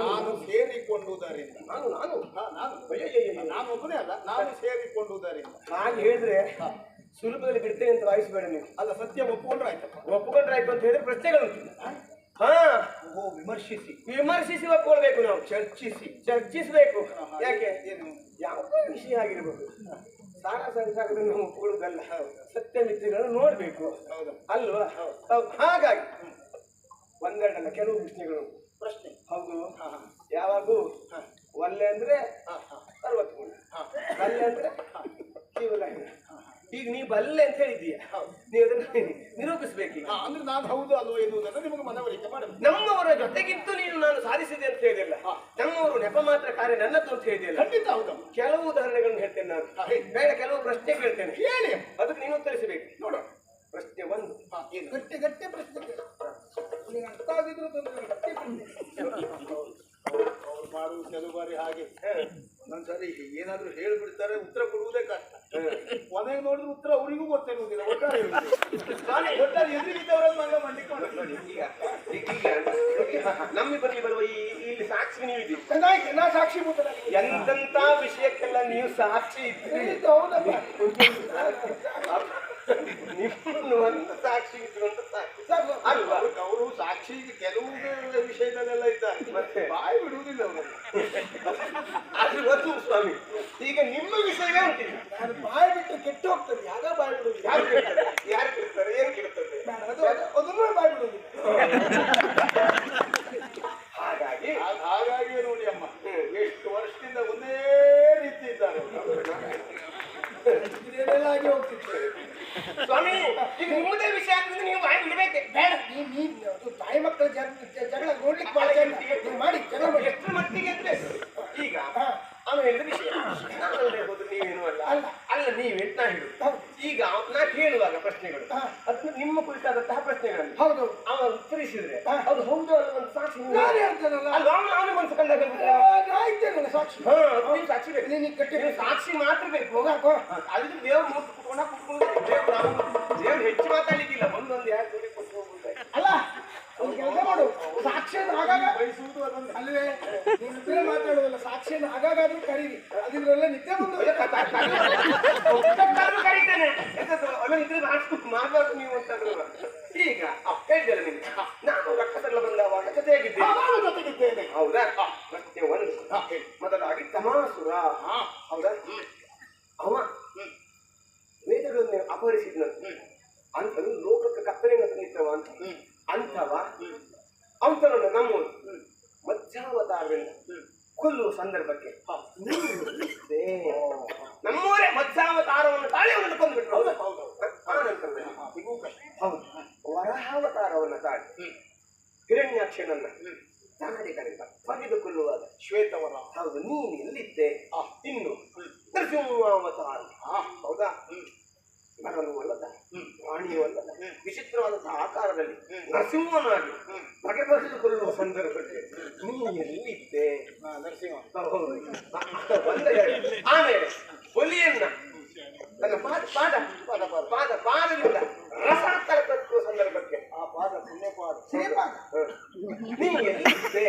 ನಾನು ಸೇರಿಕೊಂಡುವುದರಿಂದ ನಾನು ಒಬ್ಬನೇ ಅಲ್ಲ, ನಾನು ಸೇರಿಕೊಂಡುವುದರಿಂದ. ಹಾಗೆ ಹೇಳಿದ್ರೆ ಸುಲಭದಲ್ಲಿ ಬಿಡ್ತೇನೆ ಅಂತ ವಾಯಿಸಬೇಡ ನೀವು. ಅಲ್ಲ, ಸತ್ಯ ಒಪ್ಪಿಕೊಂಡ್ರೆ ಆಯ್ತಪ್ಪ. ಒಪ್ಪಿಕೊಂಡ್ರೆ ಆಯ್ತು ಅಂತ ಹೇಳಿದ್ರೆ ಪ್ರಶ್ನೆಗಳು ವಿಮರ್ಶಿಸಿ ಒಪ್ಕೊಳ್ಬೇಕು. ನಾವು ಚರ್ಚಿಸಬೇಕು. ಯಾಕೆ ಯಾವುದೇ ವಿಷಯ ಆಗಿರ್ಬೋದು, ಸಾರ ಸಂಸಾರದಲ್ಲಿ ನಾವು ಒಪ್ಕೊಳ್ಳೋದಲ್ಲ, ಸತ್ಯ ಮಿತ್ರಗಳನ್ನು ನೋಡ್ಬೇಕು ಅಲ್ವಾ? ಹಾಗಾಗಿ ಒಂದೆರಡಲ್ಲ, ಕೆಲವು ಪ್ರಶ್ನೆ ಹೌದು. ಯಾವಾಗೂ ಒಲ್ಲೆ ಅಂದ್ರೆ 60 ಗುಣ, ಬಲ್ಲೆ ಅಂದ್ರೆ ಕೇವಲ. ಈಗ ನೀವು ಬಲ್ಲೆ ಅಂತ ಹೇಳಿದ್ದೀಯ, ನೀವು ಅದನ್ನು ನಿರೂಪಿಸ್ಬೇಕು. ಅಂದ್ರೆ ನಾನು ಹೌದು ಅಲ್ವೋ ಎನ್ನುವುದನ್ನು ನಿಮಗೆ ಮನವರಿಕೆ ಮಾಡಬೇಕು. ನಮ್ಮವರ ಜೊತೆಗಿದ್ದು ನೀನು ನಾನು ಸಾಧಿಸಿದೆ ಅಂತ ಹೇಳಿಲ್ಲ. ನಮ್ಮವರು ನೆಪ ಮಾತ್ರ ಕಾರ್ಯ ನನ್ನದ್ದು ಅಂತ ಹೇಳಿದೆಯಲ್ಲ. ಖಂಡಿತ ಹೌದು. ಕೆಲವು ಉದಾಹರಣೆಗಳನ್ನು ಹೇಳ್ತೇನೆ ನಾನು, ಬೇಡ ಕೆಲವು ಪ್ರಶ್ನೆ ಕೇಳ್ತೇನೆ, ಹೇಳಿ ಅದಕ್ಕೆ ನೀನು ಉತ್ತರಿಸಬೇಕು. ನೋಡು. ಪ್ರಶ್ನೆ 1. ಗಟ್ಟಿ ಪ್ರಶ್ನೆ ಅರ್ಥ ಆಗಿದ್ರು ಮಾಡುವುದು ಕೆಲವು ಬಾರಿ ಹಾಗೆ. ಒಂದೊಂದ್ಸರಿ ಏನಾದ್ರು ಹೇಳಿಬಿಡ್ತಾರೆ, ಉತ್ತರ ಕೊಡುವುದೇ ಕಷ್ಟ. ಕೊನೆಗೆ ನೋಡಿದ್ರೆ ಉತ್ತರ ಅವರಿಗೂ ಗೊತ್ತಿರುವುದಿಲ್ಲ. ಒಟ್ಟಾರೆ ಎದುರಿಗಿದ್ದವರಲ್ಲಿ ಮಂಗ ಮಾಡ್ಲಿಕ್ಕೆ ನಮ್ಮಿಬ್ಬರಿಗೆ ಬರುವ ಇಲ್ಲಿ ಸಾಕ್ಷಿ ನೀವು ಇದ್ದೀರಿ. ನಾ ಸಾಕ್ಷಿ ಎಂತೆಂತ ವಿಷಯಕ್ಕೆಲ್ಲ ನೀವು ಸಾಕ್ಷಿ ಇದ್ದೀರಿ. ನಿಮ್ಮನ್ನು ಒಂದು ಸಾಕ್ಷಿ ಇದ್ದುಕೊಂಡು ಅಲ್ವಾ? ಅವರು ಸಾಕ್ಷಿ ಕೆಲವು ವಿಷಯದಲ್ಲೆಲ್ಲ ಇದ್ದಾರೆ, ಮತ್ತೆ ಬಾಯಿ ಬಿಡುವುದಿಲ್ಲ ಅವರು. ಅದು ಗೊತ್ತು ಸ್ವಾಮಿ. ಈಗ ನಿಮ್ಮ ವಿಷಯವೇ ಉಂಟಿಲ್ಲ. ನಾನು ಬಾಯಿ ಬಿಟ್ಟು ಕೆಟ್ಟು ಹೋಗ್ತದೆ. ಯಾಗ ಬಾಯಿ ಬಿಡುವುದಿಲ್ಲ. ಯಾರು ಕೇಳ್ತಾರೆ? ಏನು ಕೇಳ್ತದೆ? ಅದನ್ನು ಬಾಯಿ ಬಿಡುವುದಿಲ್ಲ. ಹಾಗಾಗಿ ನೋಡಿ ಅಮ್ಮ, ಎಷ್ಟು ವರ್ಷದಿಂದ ಒಂದೇ ರೀತಿ ಇದ್ದಾರೆ. ಆಗಿ ಹೋಗ್ತಿದ್ದಾರೆ ಸ್ವಾಮಿ. ಈಗ ನಿಮ್ಮದೇ ವಿಷಯ ಆಗ್ತದೆ, ನೀವು ಬಾಯಿ ಬಿಡಬೇಕೆ? ಬೇಡ. ತಾಯಿ ಮಕ್ಕಳ ಜಗಳ ನೋಡ್ಲಿಕ್ಕೆ ಮಾಡಿ ಎಷ್ಟು ಮಟ್ಟಿಗೆ ಅಂದ್ರೆ ಈಗ ಅವನು ಹೇಳಿದ ವಿಷಯ ನಾನಲ್ಲದೆ ಹೋದ್ರೆ ನೀವೇನು ಅಲ್ಲ ಅಲ್ಲ ನೀವೇ ನಾ ಹೇಳುದು. ಈಗ ನಾ ಕೇಳುವಾಗ ಪ್ರಶ್ನೆಗಳು ಅದನ್ನು ನಿಮ್ಮ ಕುರಿತಾದಂತಹ ಪ್ರಶ್ನೆಗಳಲ್ಲಿ ಹೌದು ಅವ ಉತ್ತರಿಸಿದ್ರೆ ಅದು ಹೌದು ಅಲ್ಲ ಒಂದು ಸಾಕ್ಷಿ ಅವನು ಮನಸ್ಸು ಕಂಡಾಗ ಸಾಕ್ಷಿ. ನೀವು ಸಾಕ್ಷಿ ಬೇಕು. ನೀವು ಸಾಕ್ಷಿ ಮಾತ್ರ ಬೇಕು. ಅಲ್ಲಿ ದೇವ್ರು ಮೂರ್ತಿ ಕುತ್ಕೊಂಡು ದೇವ್ರು ಹೆಚ್ಚು ಮಾತಾಡ್ಲಿಕ್ಕಿಲ್ಲ. ಒಂದೊಂದು ಯಾರು ಕೊಟ್ಟು ಹೋಗ್ಬಿಡ್ತಾರೆ ಅಲ್ಲ. ಕೆಲಸ ಮಾಡು, ಸಾಕ್ಷಿಯನ್ನು ಆಗಾಗ ಬಯಸುವುದು ಅದೊಂದು ಅಲ್ವೇ. ನೀವು ಮಾತಾಡೋದಲ್ಲ, ಸಾಕ್ಷಿಯನ್ನು ಆಗಾಗಾದ್ರೂ ಕರೀರಿ. ಅದ್ರಲ್ಲ ನಿತ್ಯ ಬಂದು ಕರೀತೇನೆ ಮಾತಾಡೋದು ನೀವು ಅಂತ. ಈಗ ಹೇಳಿದ್ದಲ್ಲ ನಿಮ್ಗೆ, ನಾನು ರಕ್ಕಸಲ್ಲ ಬಂದವಾಗ ಜೊತೆಯಾಗಿದ್ದೇನೆ. ಹೌದಾ? ಪ್ರಶ್ನೆ 1. ಮೊದಲಾಗಿ ತಮಾಸುರ. ಹೌದಾ? ಅವ ವೇದಗಳನ್ನು ಅಪಹರಿಸಿದ್ನ ಅಂತನು ಲೋಕಕ್ಕೆ ಕತ್ತನೆ ನಿಂತವ ಅಂತ ಅಂತವ ಅಂತನನ್ನು ನಮ್ಮೂರು ಮಧ್ಯಾವತಾರದಿಂದ ಕೊಲ್ಲುವ ಸಂದರ್ಭಕ್ಕೆ ನಮ್ಮೂರೇ ಮಧ್ಯಾವತಾರವನ್ನು ತಾಳಿ ಅವನನ್ನು ಕೊಂದುಬಿಟ್ರು. ಆನಂತರದಲ್ಲಿ ಹೌದು ವರಹಾವತಾರವನ್ನು ತಾಳಿ ಹಿರಣ್ಯಾಕ್ಷನನ್ನ ತಾಡಿ ಕರೆದ ತೆಗೆದುಕೊಳ್ಳುವಾಗ ಶ್ವೇತವರ. ಹೌದು, ನೀನು ಎಲ್ಲಿದ್ದೆ? ಇನ್ನು ನರಸಿಂಹಾವತಾರ. ಹೌದಾ? ಮರನು ಅಲ್ಲದ, ಪ್ರಾಣಿಯೂ ಅಲ್ಲದ, ವಿಚಿತ್ರವಾದಂತಹ ಆಕಾರದಲ್ಲಿ ನರಸಿಂಹನಾಗಿ ಬಗೆ ಬಗೆದುಕೊಳ್ಳುವ ಸಂದರ್ಭಕ್ಕೆ ನೀನು ಎಲ್ಲಿದ್ದೆ? ನರಸಿಂಹ. ಆಮೇಲೆ ಹುಲಿಯನ್ನ ತನ್ನ ಪಾದದಿಂದ ರಸಾಂತರ ಕಟ್ಟುವ ಸಂದರ್ಭಕ್ಕೆ ಆ ಪಾದ ಪುಣ್ಯ ಪಾದ ನೀ ಎಲ್ಲಿದ್ದೆ?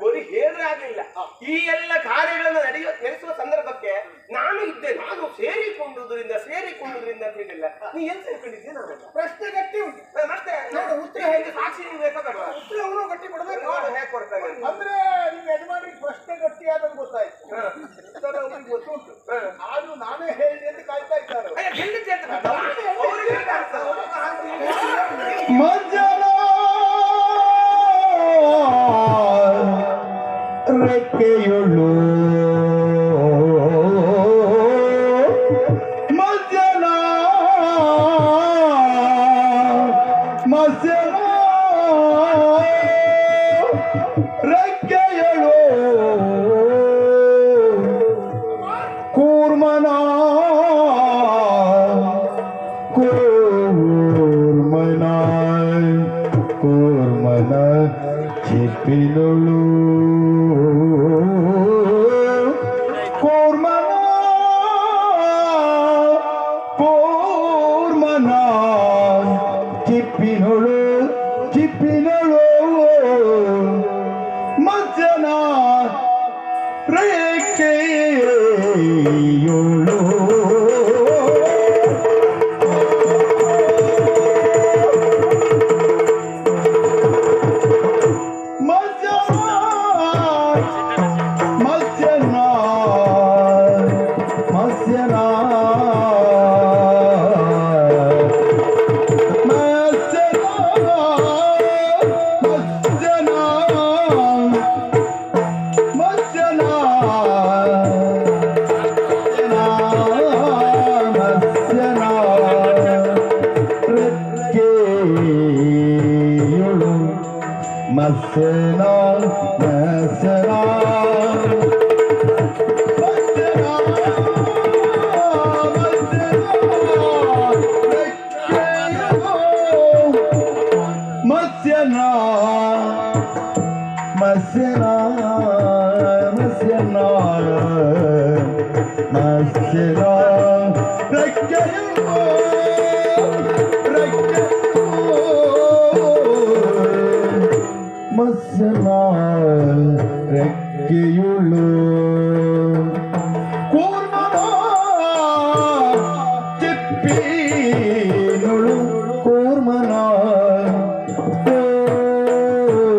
ಬರೀ ಹೇಳಿದ್ರೆ ಆಗಲಿಲ್ಲ. ಈ ಎಲ್ಲ ಕಾರ್ಯಗಳನ್ನು ನಡೆಸುವ ಸಂದರ್ಭಕ್ಕೆ ನಾನು ಇದ್ದೆ. ನಾನು ಸೇರಿಕೊಂಡುವುದರಿಂದ ಅಂತ ಹೇಳಿಲ್ಲ. ನೀ ಏನ್ ಸೇರ್ಕೊಂಡಿದ್ದೆ? ನಾನು ಪ್ರಶ್ನೆ ಗಟ್ಟಿ ಉಂಟು. ಮತ್ತೆ ಉತ್ತರ ಹೇಗೆ? ಸಾಕ್ಷಿ ನೀವು ಬೇಕಾಗಲ್ಲ. ಉತ್ತರ ಅವನು ಗಟ್ಟಿ ಕೊಡಬೇಕು. ಹೇಗೆ ಕೊಡ್ತಾನೆ ಅಂದ್ರೆ ನೀವು ಯಜಮಾನಿಗೆ ಪ್ರಶ್ನೆ ಗಟ್ಟಿ ಆದಂಗೆ ಗೊತ್ತಾಯ್ತು. ಉತ್ತರ ಅವ್ರಿಗೆ ಗೊತ್ತುಂಟು. ಆದ್ರೂ ನಾನೇ ಹೇಳಿದೆ ಅಂತ ರೆಕ್ಕೆಯುಳು Masena, masena, masena, masena, masena, masena, ಮಸನಾ ರೆಕ್ಕೆಯುಳು ಕೂರ್ಮನ ಚಿಪ್ಪಿನುಳು ಕೂರ್ಮನ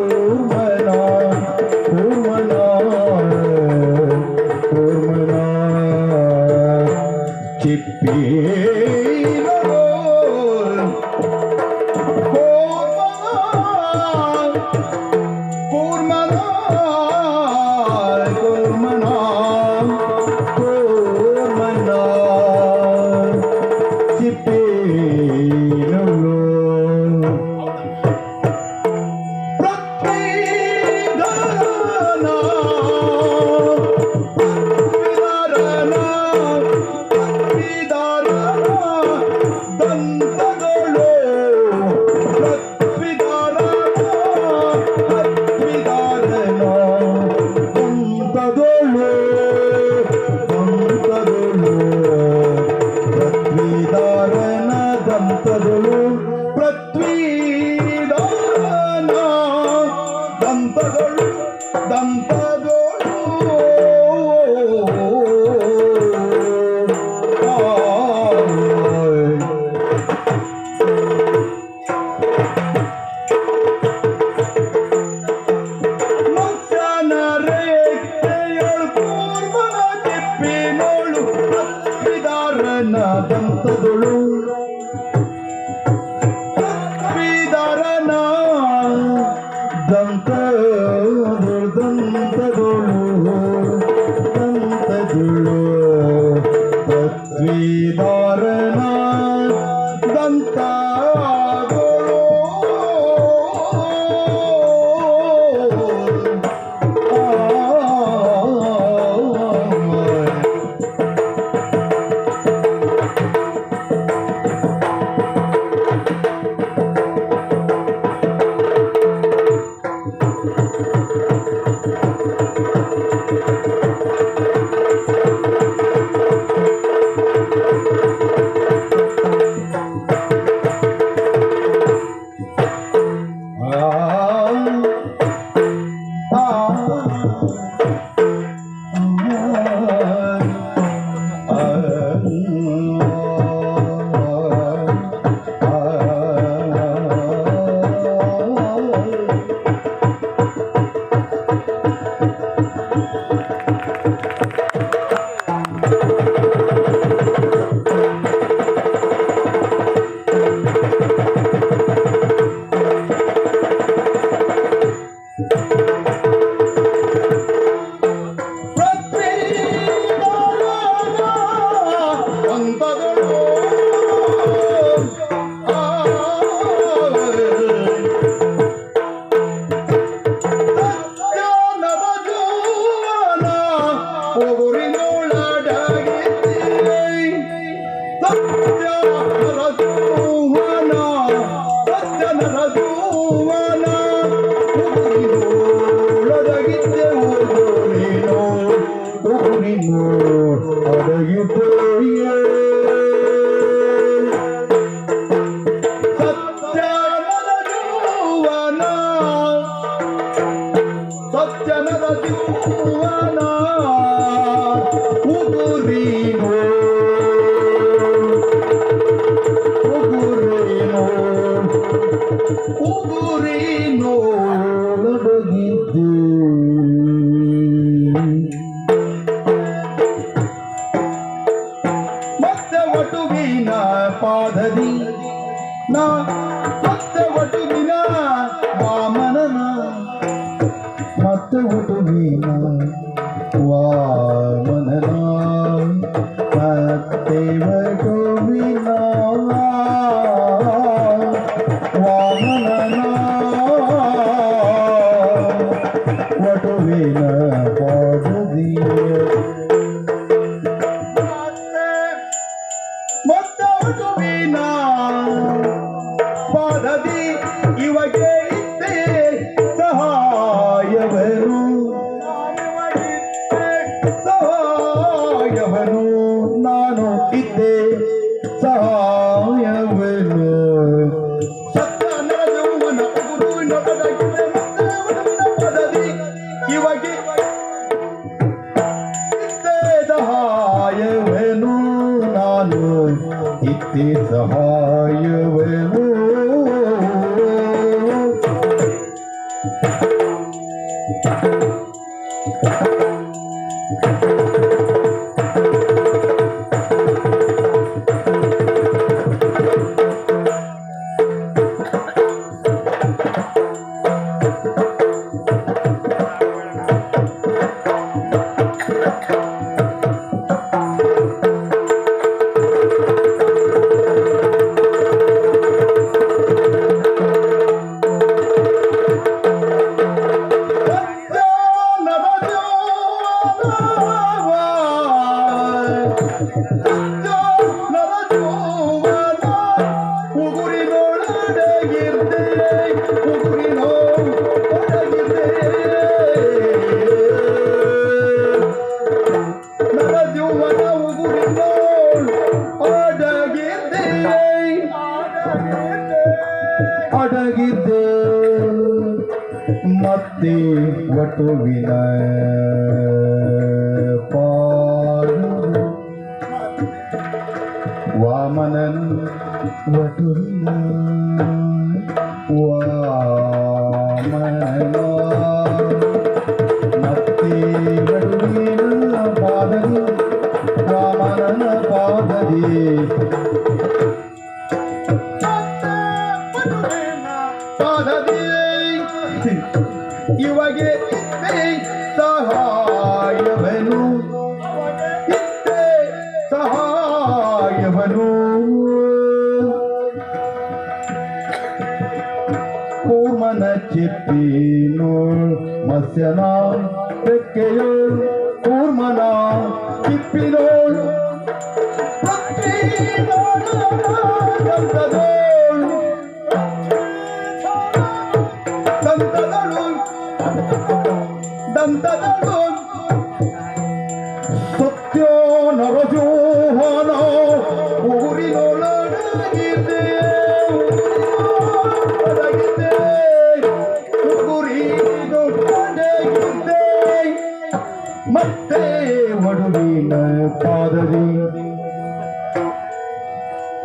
ಕೂರ್ಮನ ಕೂರ್ಮನ ಕೂರ್ಮನ ಚಿಪ್ಪಿನುಳು ದಂತದೊಳು ಪೃಥ್ವಿದಾರನ ದಂತದೊಳು ಸತ್ಯನದ ಜೀವನ ಉಗುರಿನೋ ಉಗುರಿನೋ ಉಗುರಿನೋ ನಡಗಿದ್ದು ಮತ್ತೆ ವಟುವಿನ ಪಾದದಿ ನಾ ಮತ್ತೆ ವಟುವಿನ ವಾಮನನ ಮತ್ತೆ ವಟುವಿನ ವಾಮನನ ಮತ್ತೆ ವಟುವಿನ ವಾಮನನ ವಟುವಿನ ಪಾದದಿ ಮತ್ತೆ ವಟುವಿನ ಪಾದದಿ ಇವಗೆ ಇದ್ದೆ ಸಹಾಯವನು ಸಹಾಯವನು ನಾನು ಇದ್ದೆ ಸಹಾಯವನು ಸತ್ತ ನರಜೌವನ ಗುರುವಿನ ಪದಗಿದೆ ಮತ್ತೆ ವಟುವಿನ ಪದದಿ ಇವಗೆ ಇದ್ದೆ ಸಹಾಯವನು ನಾನು ಇದ್ದೆ ಸಹಾಯವನು ಅಡಗಿದ್ದೆ ಮತ್ತೆ ವಟುವಿನ ಪಾದ ವಾಮನನ್ ವಟುವಿನ ವಾಮನ ಮತ್ತೆ ವಟುವಿನ ಪಾದದಿ ವಾಮನನ ಪಾದದಿ ಪಾದದಿ ಇವಗೆ ಇದ್ದೆ ಸಹಾಯವನು ಇದ್ದೆ ಸಹಾಯವನು ಕೂರ್ಮನ ಚಿಪ್ಪಿನೋ ಮತ್ಸ್ಯನ ಬೆಕ್ಕೆಯೋ ಕೂರ್ಮನ ಚಿಪ್ಪಿನೋಳು ದಂತದಳು ಸತ್ಯೋ ನರಜೋಹನ ಊರಿನೊಳಗಿದೆ ಒಳಗಿದೆ ಉಗುರಿನೊಳಗಿದೆ ಮತ್ತೆ ವಟುವಿನ ಪಾದದಿ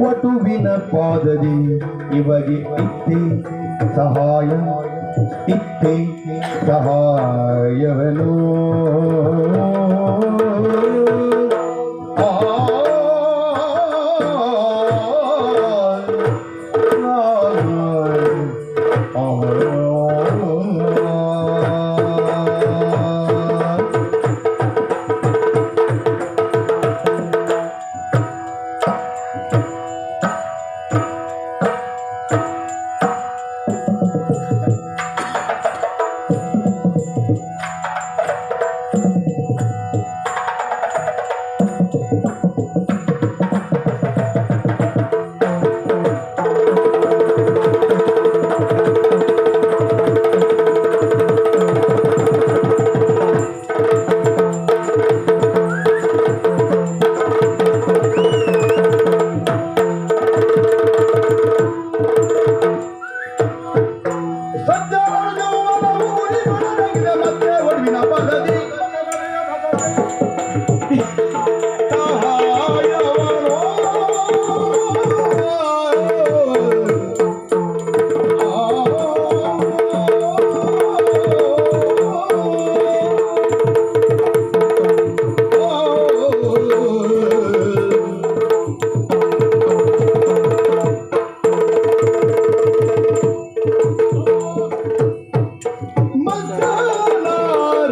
ವಟುವಿನ ಪಾದದಿ ಇವಗೆ ಇತ್ತೆ ಸಹಾಯ ಇತ್ತೆ ಸಹಾಯವನು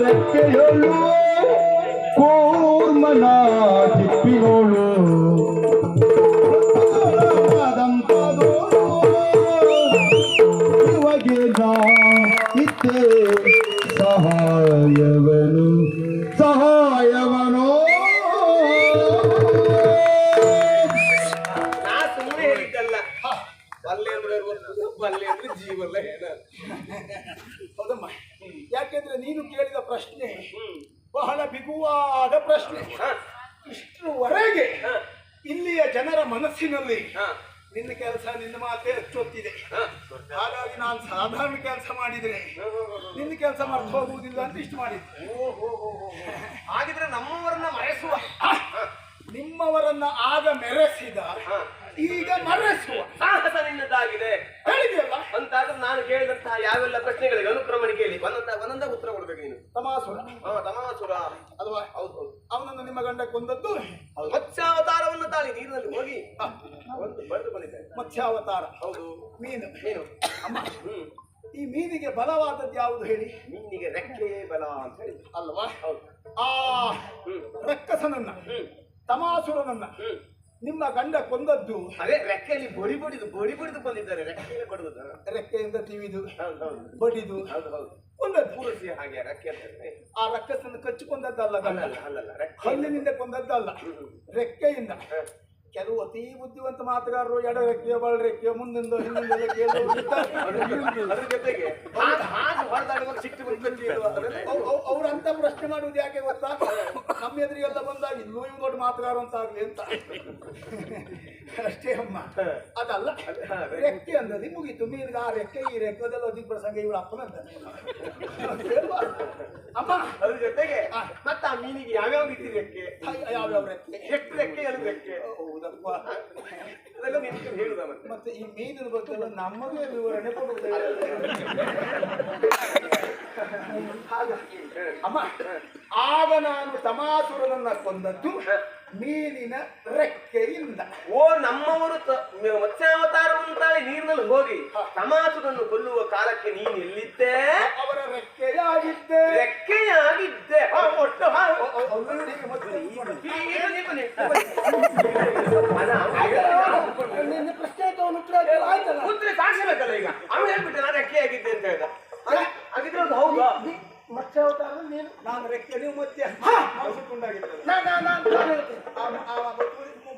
ರೆಕ್ಕೆಯೊಳು ಕೂರ್ಮನ ಜಿಪ್ಪಿನೋಳು ಇವಾಗೆ ನಾ ಇದ್ದೆ ಸಹಾಯವನು ನಾ ಸುಮ್ಮನೆ ಹೇಳಿದ್ದಲ್ಲ. ಬಲ್ಲೆ ಬಲ್ಲೆ ಅಂದ್ರೆ ಜೀವಲ್ಲ ಏನ. ಹೌದಮ್ಮ, ಯಾಕೆಂದ್ರೆ ನೀನು ಕೇಳಿದ ಪ್ರಶ್ನೆ ಬಹಳ ಬಿಗುವಾದ ಪ್ರಶ್ನೆ. ಇಷ್ಟರವರೆಗೆ ಇಲ್ಲಿಯ ಜನರ ಮನಸ್ಸಿನಲ್ಲಿ ನಿನ್ನ ಕೆಲಸ ನಿನ್ನ ಮಾತೇ ಅಚ್ಚೊತ್ತಿದೆ. ಹಾಗಾಗಿ ನಾನು ಸಾಧಾರಣ ಕೆಲಸ ಮಾಡಿದ್ರೆ ನಿನ್ನ ಕೆಲಸ ಮರ್ತು ಹೋಗುವುದಿಲ್ಲ ಅಂತ ಇಷ್ಟು ಮಾಡಿದ್ದೆ. ಹಾಗಿದ್ರೆ ನಮ್ಮವರನ್ನ ಮರೆಸುವ, ನಿಮ್ಮವರನ್ನ ಆಗ ಮೆರೆಸಿದ ಈಗ ಮರೆಸುವ ಸಾಹಸ ನಿನ್ನದಾಗಿದೆ ಹೇಳಿದೆಯಲ್ಲ. ಅಂತಾದ್ರೆ ನಾನು ಕೇಳಿದಂತಹ ಯಾವೆಲ್ಲ ಪ್ರಶ್ನೆಗಳಿಗೆ ಅನುಕ್ರಮಣ ಕೇಳಿ ಒಂದೊಂದ ಉತ್ತರ ಕೊಡ್ಬೇಕು ನೀನು. ತಮಾಸುರ ತಮಾಸುರ ಅಲ್ವಾ? ಹೌದು ಹೌದು. ಅವನನ್ನು ನಿಮ್ಮ ಗಂಡ ಕೊಂದದ್ದು ಮತ್ಸ್ಯಾವತಾರವನ್ನು ತಾಳಿ ನೀರಿನಲ್ಲಿ ಹೋಗಿ ಒಂದು ಬರೆದು ಬಂದಿದ್ದಾರೆ. ಮತ್ಸ್ಯಾವತಾರ. ಹೌದು, ಮೀನು. ಮೀನು. ಅಮ್ಮ, ಈ ಮೀನಿಗೆ ಬಲವಾದದ್ದು ಯಾವುದು ಹೇಳಿ? ಮೀನಿಗೆ ರೆಕ್ಕೆಯೇ ಬಲ ಅಂತ ಹೇಳಿ ಅಲ್ವಾ? ಹೌದು. ಆ ರಕ್ಕಸನನ್ನ ತಮಾಸುರನನ್ನ ನಿಮ್ಮ ಗಂಡ ಕೊಂದದ್ದು ಅದೇ ರೆಕ್ಕೆಯಲ್ಲಿ ಬಡಿ ಬಡಿದು ಬಂದಿದ್ದಾರೆ. ರೆಕ್ಕೆಯಲ್ಲಿ ಕೊಡುವುದು, ರೆಕ್ಕೆಯಿಂದ ತಿವಿದು ಹೌದು ಬಡಿದು ಹೌದು ಹೌದು ಕೊಂದದ್ದು. ಪೂರಸಿ ಹಾಗೆ ರೆಕ್ಕೆ ಅಂತ. ಆ ರಕ್ಕಸನ್ನು ಕಚ್ಚಿಕೊಂಡದ್ದಲ್ಲ ಗಂಡ, ಅಲ್ಲಲ್ಲ ರೆಕ್ಕೆ ಹಲ್ಲಿನಿಂದ ಕೊಂದದ್ದಲ್ಲ, ರೆಕ್ಕೆಯಿಂದ. ಕೆಲವು ಅತಿ ಬುದ್ಧಿವಂತ ಮಾತುಗಾರರು ಎಡ ರೆಕ್ಕೆಯೋ ಬಳ ರೆಕ್ಕೆಯೋ ಮುಂದಿಂದೋ ಹಿಂದಿಂದಲೋ ಅದ್ರ ಜೊತೆಗೆ ಹೊರದಾಡುವಾಗ ಸಿಟ್ಟು ಅವ್ರಂತ ಪ್ರಶ್ನೆ ಮಾಡುವುದು ಯಾಕೆ ಗೊತ್ತಾ? ನಮ್ಮ ಎದುರಿಗೆಲ್ಲ ಬಂದಾಗ ಇಲ್ಲೂ ಇವ್ ದೊಡ್ಡ ಮಾತುಗಾರ ಅಂತ ಆಗ್ಲಿ ಅಂತ ಅಷ್ಟೇ ಅಮ್ಮ. ಅದಲ್ಲ, ರೆಕ್ಕೆ ಅಂದದಿ ಮುಗೀತು. ಮೀನಿಗೆ ಆ ರೆಕ್ಕೆ ಈ ರೆಕ್ಕೆ ಅದೆಲ್ಲ ಅಧಿಕ ಪ್ರಸಂಗ ಇವಳ ಅಪ್ಪನಂತ ಅಮ್ಮ. ಅದ್ರ ಜೊತೆಗೆ ಮತ್ತೆ ಆ ಮೀನಿಗೆ ಯಾವ್ಯಾವ ರೀತಿ ರೆಕ್ಕೆ, ಯಾವ್ಯಾವ ರೆಕ್ಕೆ, ಎಷ್ಟು ರೆಕ್ಕೆ ಎಲ್ಲ ರೆಕ್ಕೆ, ಹೌದಪ್ಪ, ಅದೆಲ್ಲ ನಿನಗೆ ಹೇಳುದ. ಮತ್ತೆ ಈ ಮೀನಿನ ಬಗ್ಗೆ ನಮಗೆ ವಿವರಣೆ ಕೊಡುವುದೇ ಅಮ್ಮ. ಆಗ ನಾನು ತಮಾಸುರನನ್ನ ಕೊಂದದ್ದು ಮೀನಿನ ರೆಕ್ಕೆಯಿಂದ. ಓ, ನಮ್ಮವರು ಮತ್ಸ್ಯಾವತಾರವನ್ನು ತಾಳಿ ನೀರಿನಲ್ಲಿ ಹೋಗಿ ತಮಾಸುರನ್ನು ಕೊಲ್ಲುವ ಕಾಲಕ್ಕೆ ನೀನು ಎಲ್ಲಿದ್ದೆ? ಅವರ ರೆಕ್ಕೆಯಾಗಿದ್ದೆ. ರೆಕ್ಕೆಯಾಗಿದ್ದೆ. ಒಟ್ಟು ನಿನ್ನ ಪ್ರಶ್ನೆ ಆಯ್ತಲ್ಲ, ಉತ್ತರ ಸಾಕ್ಷಿ ಬೇಕಲ್ಲ. ಈಗ ಅವನು ಹೇಳ್ಬಿಟ್ಟೆ ನಾನು ರೆಕ್ಕೆಯಾಗಿದ್ದೆ ಅಂತ ಹೇಳ್ದ. ಹಾಗಿದ್ರೆ ಅದು ಹೌದಾ? ಮತ್ಸ್ಯಾವತಾರ ನೀನು, ನಾನು ರೆಕ್ಕೆ, ನೀವು ಮತ್ತೆ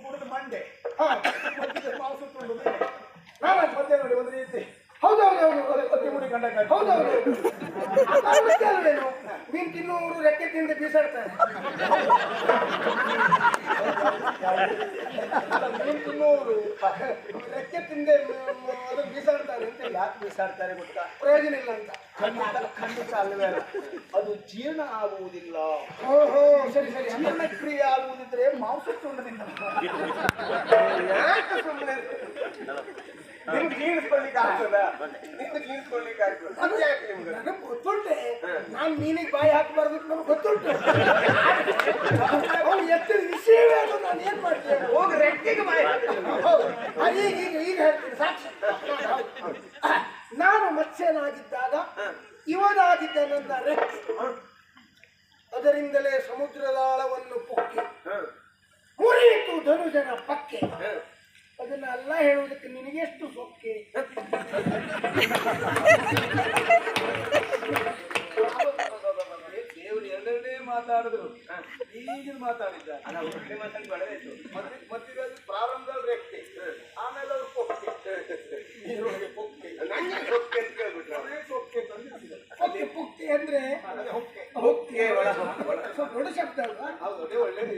ಬುಡದ ಮಂಡೆ ಮಾಂಸ ತುಂಡು ಮಧ್ಯೆ ನೋಡಿ ಒಂದು ರೀತಿ. ಹೌದೌದು, ಅತಿ ಮುಡಿ ಕಂಡ. ಹೌದೌದು, ಮೀನು ತಿನ್ನೋರು ರೆಕ್ಕೆ ತಿಂದು ಬೀಸಾಡ್ತಾರೆ. ಮೀನು ತಿನ್ನೋರು ರೆಕ್ಕೆ ತಿಂದೆ ಅದನ್ನು ಬೀಸಾಡ್ತಾರೆ ಅಂತ. ಯಾಕೆ ಬೀಸಾಡ್ತಾರೆ ಗೊತ್ತಾ? ಪ್ರಯೋಜನ ಇಲ್ಲ ಅಂತ. ಖಂಡಿತ ಅಲ್ಲವೇ ಅಲ್ಲ, ಅದು ಜೀರ್ಣ ಆಗುವುದಿಲ್ಲ. ಓಹೋ, ಸರಿ ಸರಿ. ಜೀರ್ಣಕ್ರಿಯೆ ಆಗುವುದಿದ್ರೆ ಮಾಂಸ ತುಂಡದಿಂದ ಸುಮ್ಮನೆ ನಿಮ್ಗೆ ಜೀರ್ಣಿಸ್ಕೊಳ್ಳಿಕ್ಕೆ ಆಗ್ತದ? ನಿಮ್ಗೆ ಜೀರ್ಣಿಸ್ಕೊಳ್ಳಿಕ್ಕೆ ಆಗ್ತದ? ನನಗೆ ಗೊತ್ತುಂಟೆ. ನಾನು ಮೀನಿಗೆ ಬಾಯಿ ಹಾಕಬಾರ್ದು ನನಗೆ ಗೊತ್ತುಂಟು. ಅವ್ನು ಎತ್ತಿದ ವಿಷಯವೇ ಅದು. ನಾನು ಏನ್ ಮಾಡ್ತೇನೆ? ಹೋಗಿ ರೆಕ್ಕೆಗೆ ಬಾಯಿ ಈಗ ಹೇಳ್ತೀನಿ ಸಾಕ್ಷಿ. ನಾನು ಮತ್ಸ್ಯನಾಗಿದ್ದಾಗ ಇವನಾಗಿದ್ದ ನನ್ನ ರೆಕ್ಕೆ, ಅದರಿಂದಲೇ ಸಮುದ್ರದ ಆಳವನ್ನು ಪೊಕ್ಕಿ ಮುರಿಯಿತು ಧನುಜನ ಪಕ್ಕೆ. ಅದನ್ನೆಲ್ಲ ಹೇಳುವುದಕ್ಕೆ ನಿನಗೆಷ್ಟು ಸೊಕ್ಕೆ? ದೇವರು ಎರಡನೇ ಮಾತಾಡಿದ್ರು, ಈಗಿನ ಮಾತಾಡಿದ್ದಾರೆ. ಮತ್ತೆ ಪ್ರಾರಂಭದಲ್ಲಿ ರೆಕ್ಕೆ, ಆಮೇಲೆ ಅವ್ರು ಪೊಕ್ಕೆ, ನೀರೊಳಗೆ ಪೊಕ್ಕೆ, ಸೊಕ್ಕೆ ಅಂತ ಕೇಳ್ಬಿಟ್ರೆ ಸೊಕ್ಕೆ ತಂದಿದ್ದಾರೆ. ಪೊಕ್ಕೆ ಅಂದ್ರೆ ಹೊಕ್ಕೆ ದೊಡ್ಡ ಶಬ್ದ ಅಲ್ವಾ? ಹೌದು, ಒಳ್ಳೇದು.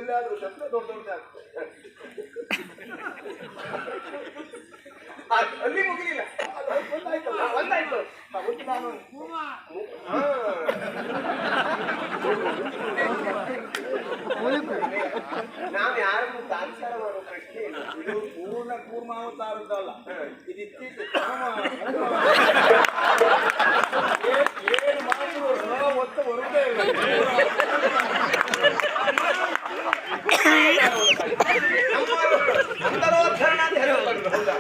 ಎಲ್ಲಾದ್ರೂ ಶಬ್ದ ದೊಡ್ಡದಾಗ್ತದೆ. ಅಲ್ಲಿ ಮುಗಿಲಿಲ್ಲ, ಒಂದಾಯ್ತು. ನಾನು ಹಾ. ನಾವು ಯಾರನ್ನು ತಾತ್ಸಾರ ಮಾಡೋ ಪ್ರಶ್ನೆ ಇಲ್ಲ. ಇದು ಪೂರ್ಣ ಕೂರ್ಮಾವತಾರದ್ದಲ್ಲ, ಇದು ಇತ್ತೀಚೆ ಏನು ಮಾಡಿದ್ರು ಒತ್ತು ಬರುವುದೇ ಇಲ್ಲ. ಅಂತರೋದ್ಧರಣ ಅಂತ ಹೇಳಬಾರದು. ಹೌದಾ?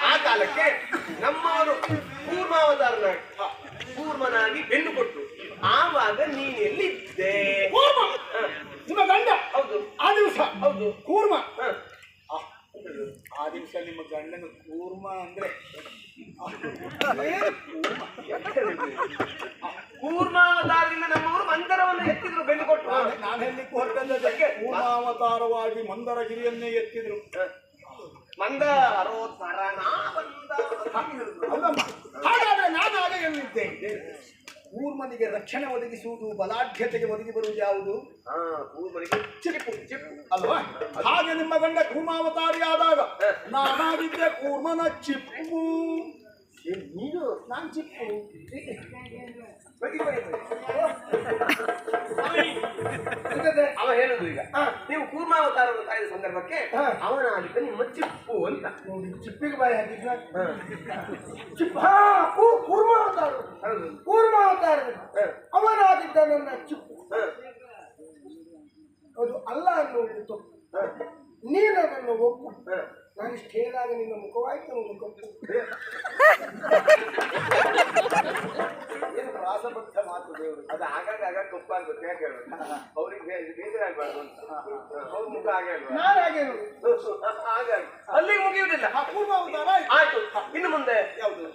ಆ ಕಾಲಕ್ಕೆ ನಮ್ಮವರು ಕೂರ್ಮಾವತಾರನ ಕೂರ್ಮನಾಗಿ ಬೆನ್ನು ಕೊಟ್ಟು ಆವಾಗ ನೀನೆಲ್ಲಿದ್ದೆ? ನಿಮ್ಮ ಗಂಡ ಹೌದು. ಆ ದಿವಸ ಹೌದು. ಕೂರ್ಮ. ಹ. ಆ ದಿವಸ ನಿಮ್ಮ ಗಂಡನ ಕೂರ್ಮ ಅಂದ್ರೆ ಕೂರ್ಮಾವತಾರದಿಂದ ನಮ್ಮವರು ಮಂದರವನ್ನು ಎತ್ತಿದ್ರು, ಬೆನ್ನು ಕೊಟ್ಟು. ನಾನು ಹೇಳಲಿಕ್ಕೆ ಹೊರಟದ್ದಕ್ಕೆ ಕೂರ್ಮಾವತಾರವಾಗಿ ಮಂದರಗಿರಿಯನ್ನೇ ಎತ್ತಿದ್ರು. ಮಂದರೋದ್ಧರಣ ಹೌದಮ್ಮ. ಹಾಗಾದ್ರೆ ನಾನು ಆಗ ಎಲ್ಲಿದ್ದೆ? ಕೂರ್ಮನಿಗೆ ರಕ್ಷಣೆ ಒದಗಿಸುವುದು, ಬಲಾಢ್ಯತೆಗೆ ಒದಗಿ ಬರುವುದು ಯಾವುದು? ಕೂರ್ಮನಿಗೆ ಚಿಪ್ಪು. ಅಲ್ವಾ? ಹಾಗೆ ನಿಮ್ಮ ಗಂಡ ಕೂರ್ಮಾವತಾರಿ ಆದಾಗ ನಾನಾಗಿದ್ದೆ ಕೂರ್ಮನ ಚಿಪ್ಪು. ನೀನು ನಾನ್ ಚಿಪ್ಪು. ಅವ ಹೇಳುದು ಈಗ ನೀವು ಕೂರ್ಮಾವತಾರವನ್ನು ತಾಯಿದ ಸಂದರ್ಭಕ್ಕೆ ಅವನಾಗಿದ್ದ ನಿಮ್ಮ ಚಿಪ್ಪು ಅಂತ. ನೋಡಿ, ಚಿಪ್ಪಿಗೆ ಬಾಯಿ ಹಾಕಿದ್ನ. ಚಿಪ್ಪ. ಕೂರ್ಮಾವತಾರ. ಕೂರ್ಮಾವತಾರ ಅವನಾಗಿದ್ದ ನನ್ನ ಚಿಪ್ಪು. ಅದು ಅಲ್ಲ ಅನ್ನುವುದು ತಪ್ಪು. ನೀನು ಅದನ್ನು ಒಪ್ಪು. ನಾನಿಷ್ಟು ಹೇಳಿದಾಗ ನಿನ್ನ ಮುಖವಾಯ್ತು ನನ್ನ ಕಪ್ಪು. ಏನು ರಾಸಬದ್ಧ ಮಾತು ದೇವರು. ಅದು ಆಗಾಗ ಕಪ್ಪಾಗ್ಬೇಕು. ಯಾಕೆ ಹೇಳು? ಅವ್ರಿಗೆ ಬೇಸರ ಆಗ್ಬಾರ್ದು ಅಂತ. ಅವ್ರ ಮುಖ ಹಾಗೆ ಅಲ್ವಾ? ನಾನು ಹಾಗೆ ಹಾಗಾಗಿ ಅಲ್ಲಿಗೆ ಮುಗಿಯುವುದಿಲ್ಲ. ಕೂರ್ಮಾವತಾರ ಆಯ್ತು. ಇನ್ನು ಮುಂದೆ ಯಾವುದು?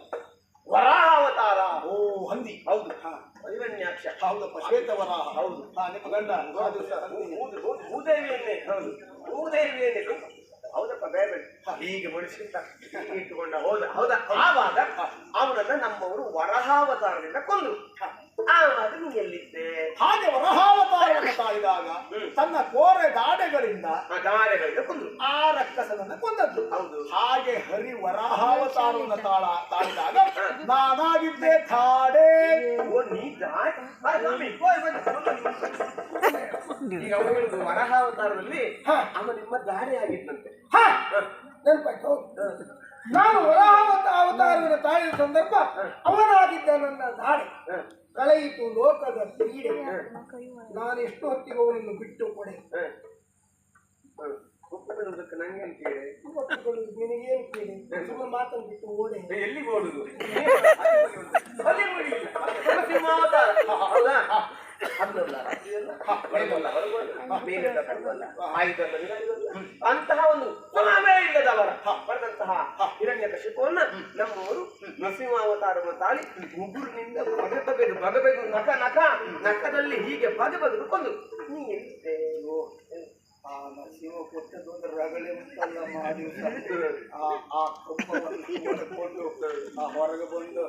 ವರಾಹಾವತಾರ. ಓ, ಹಂದಿ. ಹೌದು. ಹಿರಣ್ಯಾಕ್ಷ. ಹೌದಪ್ಪ, ಶ್ವೇತವರಾಹ. ಹೌದು. ನಿಮ್ಮ ಗಂಡ ಆ ದಿವಸ ಭೂದೇವಿಯನ್ನೇ. ಹೌದು, ಭೂದೇವಿಯನ್ನೇ. ಹೌದಪ್ಪ, ಬೇಡ ಹೀಗೆ ಮುಡಿಸಿಂತ ಇಟ್ಟುಕೊಂಡ ಹೋದ. ಹೌದಾ? ಆವಾಗ ಅವನನ್ನ ನಮ್ಮವರು ವರಹಾವತಾರದಿಂದ ಕೊಂದ್ರು. ಆವಾಗ ನೀ ಎಲ್ಲಿದ್ದೆ? ಹಾಗೆ ವರಹಾವತಾರವನ್ನು ತಾಳಿದಾಗ ತನ್ನ ಕೋರೆ ದಾಡೆಗಳಿಂದ ಗಾರೆಗಳಿಂದ ಕೊಂದ್ರು ಆ ರಕ್ಕಸನನ್ನ ಕೊಂದದ್ದು. ಹೌದು. ಹಾಗೆ ಹರಿ ವರಹಾವತಾರವನ್ನು ತಾಳಿದಾಗ ನಾನಾಗಿದ್ದೆ ದಾಡೆ. ಓ, ನೀ ಈಗ ಅವರು ಹೇಳುದು ವರಹಾವತಾರದಲ್ಲಿ ಅವ ನಿಮ್ಮ ದಾರಿ ಆಗಿತ್ತಂತೆ. ನೆನಪಾಯ್ತು. ನಾನು ಅವತಾರದ ತಾಯಿಯ ಸಂದರ್ಭ ಅವನಾಗಿದ್ದ ನನ್ನ ದಾಡಿ ಕಳೆಯಿತು ಲೋಕದ ಪೀಡೆ. ನಾನು ಎಷ್ಟು ಹೊತ್ತಿಗೆ ಅವನನ್ನು ಬಿಟ್ಟು ಕೊಡೆ. ಒಪ್ಪಿಕೊಳ್ಳುವುದಕ್ಕೆ ನಂಗೆ ಅಂತ ಹೇಳಿ ಒಪ್ಪಿಕೊಳ್ಳುವುದು ನಿನಗೇನು ಪೀಡೆ? ಸುಮ್ಮನೆ ಮಾತನ್ನು ಬಿಟ್ಟು ಓಡೆ. ಎಲ್ಲಿಗೆ ಓಡುದು? ಅಲ್ಲಿ ಮುಗಿಲಿಲ್ಲ. ನರಸಿಂಹಾವತಾರ. ಹೌದಾ? ಹನ್ನೊಲ್ಲ ರಾತ್ರಿಯಲ್ಲ, ಹೊರಗಲ್ಲ ಹೊರಗಲ್ಲ, ಮೇಲೆಲ್ಲ ಕಡವಲ್ಲ, ಆಯುಧಲ್ಲ ನಿರಾಯುಧಲ್ಲ, ಅಂತಹ ಒಂದು ಗುಣವೇ ಇಲ್ಲದವರ ಪಡೆದಂತಹ ಹಿರಣ್ಯಕಶಿಪುವನ್ನ ನಮ್ಮವರು ನರಸಿಂಹಾವತಾರವನ್ನು ತಾಳಿ ಉಗುರಿನಿಂದ ಬಗಬೆದು ನಖದಲ್ಲಿ ಹೀಗೆ ಬಗೆದು ಕೊಂದು. ನೀ ಎಲ್ಲಿದ್ದೇನೋ? ಆ ನರಸಿಂಹ ಕೊಟ್ಟದ್ದು ಒಂದು ರಗಳೆ ಉಂಟಲ್ಲ ಮಾಡಿ ಆ ಕಂಬವನ್ನು ಹೊಡೆಕೊಂಡು ಆ ಹೊರಗೆ ಬಂದು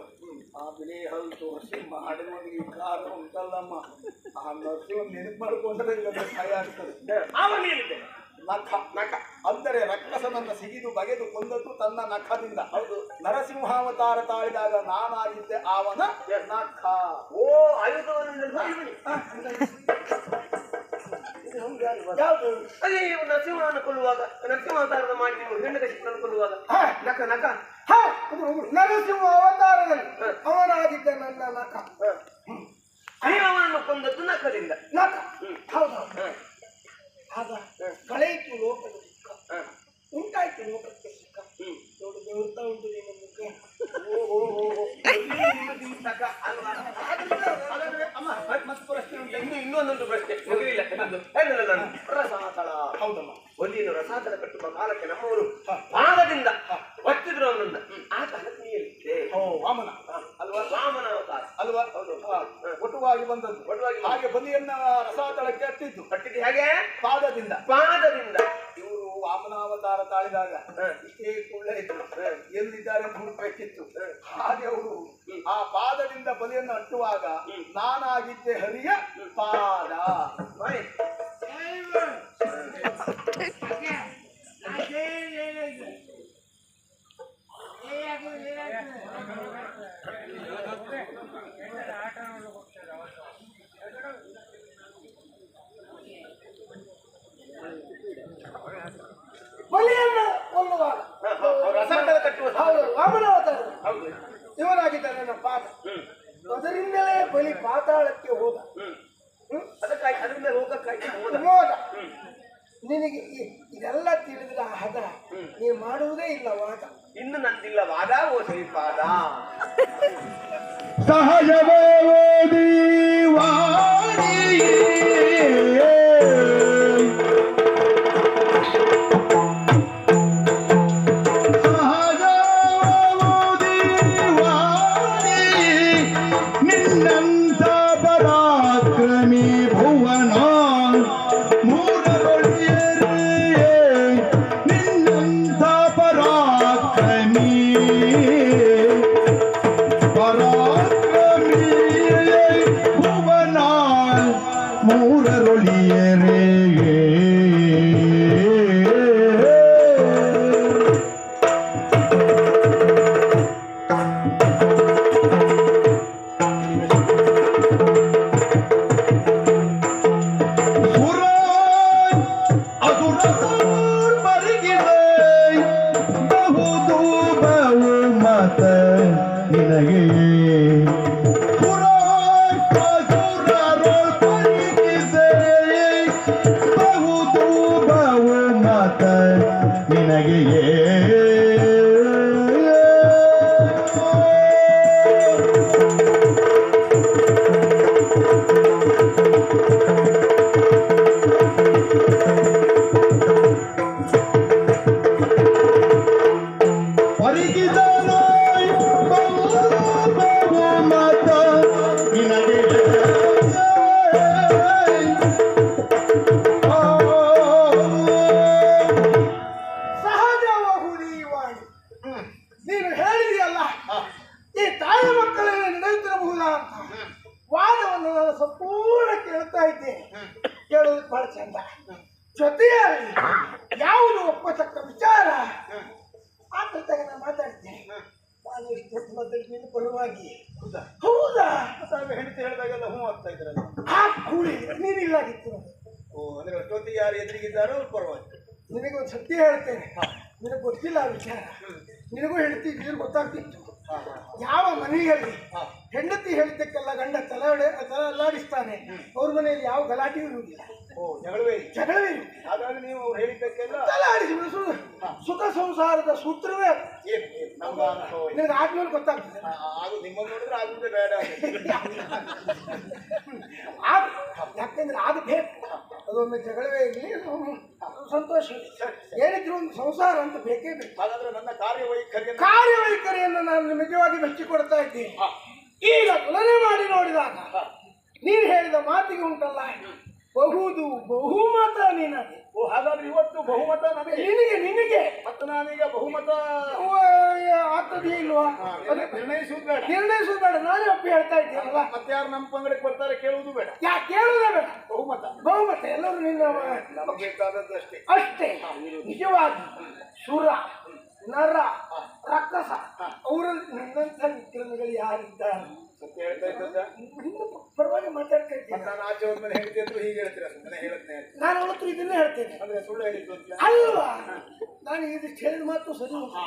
ಆ ಬಿಳಿ ಹಲ್ಲು ತೋರಿಸಿ ಮಾಡಿದ ಒಂದು ವಿಕಾರ ಉಂಟಲ್ಲಮ್ಮ, ಆ ನರಸಿಂಹ ನೆನಪು ಮಾಡಿಕೊಂಡ್ರೆ ಭಯ ಆಗ್ತದೆ. ಆವಾಗ ಹೇಳಿದ್ದೆ ನಖ ಅಂದರೆ ರಕ್ಕಸನನ್ನ ಸಿಗಿದು ಬಗೆದು ಕೊಂದದ್ದು ತನ್ನ ನಖದಿಂದ. ಹೌದು. ನರಸಿಂಹಾವತಾರ ತಾಳಿದಾಗ ನಾನಾಗಿದ್ದೆ ಅವನ ನಖ. ಓ, ಆಯುಧವನ್ನು ಯಾವುದು? ಅದೇ ನರಸಿಂಹನ ಕೊಲ್ಲುವಾಗ, ನರಸಿಂಹಾವತಾರದ ಮಾಡಿ ನೀವು ಹಿರಣ್ಯಕಶಿಪುವನ್ನು ಕೊಲ್ಲುವಾಗ ನಖ ನರಸಿಂಹ ಅವತಾರದಲ್ಲಿ ಅವನಾಗಿದ್ದ ನನ್ನ ನಖ. ಅವನನ್ನು ಕೊಂದದ್ದು ನಖದಿಂದ. ನಖ. ಹೌದೌದು. ಆಗ ಕಳೆಯಿತು ಲೋಕದ ದುಃಖ, ಉಂಟಾಯ್ತು ಲೋಕಕ್ಕೆ ಸುಖ. ನೋಡು, ಬೆವರ್ತಾ ಉಂಟು ನಿನ್ನ ಮುಖ. ಮತ್ತೆ ಪ್ರಶ್ನೆ ಉಂಟು. ಇನ್ನೊಂದೊಂದು ಪ್ರಶ್ನೆ ಮುಗಿಲಿಲ್ಲ. ರಸಾತಳ. ಹೌದಮ್ಮ. ಒಲಿಯನ್ನು ರಸಾತಳ ಕಟ್ಟುವ ಕಾಲಕ್ಕೆ ನಮ್ಮವರು ಪಾದದಿಂದ ಒತ್ತಿದ್ರು ಅವನನ್ನ. ಆ ಕಾಲಕ್ಕೆ ನೀ ಎಲ್ಲಿದ್ದೆ? ಓ, ವಾಮನ ಅಲ್ವಾ? ವಾಮನ ಅವತಾರ ಅಲ್ವಾ? ಒಟುವಾಗಿ ಬಂದದ್ದು. ಒಟುವಾಗಿ ಹಾಗೆ ಬಲಿಯನ್ನ ರಸಾತಳಕ್ಕೆ ಅಟ್ಟಿದ್ದು. ಕಟ್ಟಿದ್ದು ಹೇಗೆ? ಪಾದದಿಂದ. ಇವರು ವಾಮನಾವತಾರ ತಾಳಿದಾಗ ಇಷ್ಟೇ ಕುಳ್ಳ ಇದ್ರು, ಎಲ್ಲಿದ್ದಾರೆ ಅಂತ ಹುಡುಕಬೇಕಿತ್ತು. ಹಾಗೆ ಅವರು ಆ ಪಾದದಿಂದ ಬಲಿಯನ್ನು ಅಟ್ಟುವಾಗ ನಾನಾಗಿದ್ದೆ ಹರಿಯ ಪಾದ. ಬಲಿಯನ್ನ ಕೊಲ್ಲುವಾಗ ರಸಂತರ ಕಟ್ಟುವ ಹೌದು ವಾಮನಾವತಾರ ಹೌದು. ಇವನಾಗಿದ್ದ ನನ್ನ ಪಾದ ಅದರಿಂದಲೇ ಬಲಿ ಪಾತಾಳಕ್ಕೆ ಹೋದ ಅದಕ್ಕಾಗಿ ಅದರಿಂದ ಲೋಕಕ್ಕಾಗಿ ಹೋದ. ಹೋದ ನಿನಗೆ ಇದೆಲ್ಲ ತಿಳಿದ್ರೆ ಆ ಹದ ನೀನು ಮಾಡುವುದೇ ಇಲ್ಲ ವಾದ ಇನ್ನು ನಂದಿಲ್ಲ ವಾದ ಓ ಶ್ರೀಪಾದ. ಸಹಜವೇ ಓದಿ ವಾಣಿಯೇ ನಿನ್ನಂತ ಪರಾಕ್ರಮಿ ಭುವನ ಮೂರರೊಳಿಯರೇ ನಿನ್ನಂತ ಪರಾಕ್ರಮಿ ಪರಾಕ್ರಮಿ ಭುವನ ಮೂರರೊಳಿಯರೇ ನೀನು ಹೇಳಿದೆಯಲ್ಲ ಈ ತಾಯಿ ಮಕ್ಕಳಲ್ಲಿ ನಡೆಯುತ್ತಿರಬಹುದಾ ಅಂತ ವಾದವನ್ನು ನಾನು ಸಂಪೂರ್ಣ ಕೇಳ್ತಾ ಇದ್ದೇನೆ. ಕೇಳೋದು ಬಹಳ ಚಂದ. ಜೊತೆಯಲ್ಲಿ ಯಾವುದು ಒಪ್ಪತಕ್ಕ ವಿಚಾರ ಆ ಕೃತಾಗ ನಾನು ಮಾತಾಡ್ತೇನೆ. ನಾನು ಇಷ್ಟು ಮೊದಲು ನಿನ್ನ ಪರವಾಗಿ ಹೌದಾ ಹೆಂಡತಿ ಹೇಳಿದಾಗೆಲ್ಲ ಹ್ಞೂ ಆಗ್ತಾ ಇದ್ರಲ್ಲ. ಆ ಕೂಳಿ ನೀನಿಲ್ಲಾಗಿತ್ತು. ಓ ಅಂದ್ರೆ ಅಷ್ಟೊತ್ತಿಗೆ ಯಾರು ಎದುರಿಗಿದ್ದಾರೋ ಅವ್ರು ಪರವಾಗಿ. ನಿನಗೊಂದು ಸತ್ಯ ಹೇಳ್ತೇನೆ, ನಿನಗೆ ಗೊತ್ತಿಲ್ಲ ಆ ವಿಚಾರ. ನಿನಗೂ ಹೇಳ್ತಿದ್ದು ಗೊತ್ತಾಗ್ತಿತ್ತು. ಯಾವ ಮನೆಯಲ್ಲಿ ಹೆಂಡತಿ ಹೇಳಿದ್ದಕ್ಕೆಲ್ಲ ಗಂಡ ತಲೆ ಅಲ್ಲಾಡಿಸ್ತಾನೆ, ಅವ್ರ ಮನೆಯಲ್ಲಿ ಯಾವ ಗಲಾಟೆಯೂ ಇರುವುದಿಲ್ಲ. ಜಗಳವೇ ಇಲ್ಲ. ಹಾಗಾಗಿ ನೀವು ಅವ್ರು ಹೇಳಿದ್ದಕ್ಕೆಲ್ಲ ತಲೆ ಆಡಿಸಿ ಸುಖ ಸಂಸಾರದ ಸೂತ್ರವೇ ನಿನಗೆ ಆದ್ಮೇಲೆ ಗೊತ್ತಾಗ್ತದೆ. ನಿಮ್ಮನ್ನು ನೋಡಿದ್ರೆ ಆಗುದೇ ಬೇಡ. ಯಾಕೆಂದ್ರೆ ಅದು ಬೇಕು. ಅದೊಮ್ಮೆ ಜಗಳವೇ ಇರಲಿ, ಸಂತೋಷ ಏನಿದ್ರು ಒಂದು ಸಂಸಾರ ಅಂತ ಬೇಕೇ ಬೇಕು. ಹಾಗಾದ್ರೆ ನನ್ನ ಕಾರ್ಯವೈಖರಿಯನ್ನು ನಾನು ನಿಜವಾಗಿ ಮೆಚ್ಚಿಕೊಡ್ತಾ ಇದ್ದೀನಿ. ಈಗ ತುಲನೆ ಮಾಡಿ ನೋಡಿದಾಗ ನೀನು ಹೇಳಿದ ಮಾತಿಗೆ ಉಂಟಲ್ಲ, ಬಹುಮತ ನೀನಾಗೆ. ಓ ಹಾಗಾದ್ರೆ ಇವತ್ತು ಬಹುಮತ ನನಗೆ, ನಿನಗೆ ಮತ್ತು ನಾನೀಗ ಬಹುಮತ ಆಗ್ತದೆ ಇಲ್ವಾ ನಿರ್ಣಯಿಸುವುದು ಬೇಡ. ಬೇಡ, ನಾನೇ ಒಪ್ಪಿ ಹೇಳ್ತಾ ಇದ್ದೀನಲ್ಲ. ಮತ್ತೆ ಯಾರು ನಮ್ಮ ಪಂಗಡಕ್ಕೆ ಬರ್ತಾರೆ ಕೇಳುವುದು ಬೇಡ. ಯಾಕೆ ಕೇಳುವುದೇ ಬೇಡ. ಬಹುಮತ ಎಲ್ಲರೂ ನಿನ್ನ ನಮಗೆ ಬೇಕಾದದ್ದು ಅಷ್ಟೇ. ನಿಜವಾಗಿ ಸುರ ನರ ರಕ್ಕಸ ಅವರಲ್ಲಿ ನಿನ್ನಂಥ ವಿಕ್ರಮಗಳು ಯಾರಿದ್ದಾರೆ? ಸತ್ಯ ಹೇಳ್ತಾ ಇದ್ದ ನಿನ್ನ ಪರವಾಗಿ ಮಾತಾಡ್ತಾ ಇದ್ದೀನಿ. ನಾನು ಆಚೆ ಹೋದ್ಮೇಲೆ ಹೆಂಡತಿ ಅಂತ ಹೀಗೆ ಹೇಳ್ತೀರ? ಸುಮ್ಮನೆ ಹೇಳತ್ನೇ ನಾನು ಅವಳ ಹತ್ರ ಇದನ್ನೇ ಹೇಳ್ತೇನೆ. ಅಂದ್ರೆ ಸುಳ್ಳು ಹೇಳಿದ್ದು ಅಂತ ಅಲ್ವಾ? ನಾನು ಇದಿಷ್ಟು ಹೇಳಿದ ಮಾತು ಸರಿ ಉಂಟು.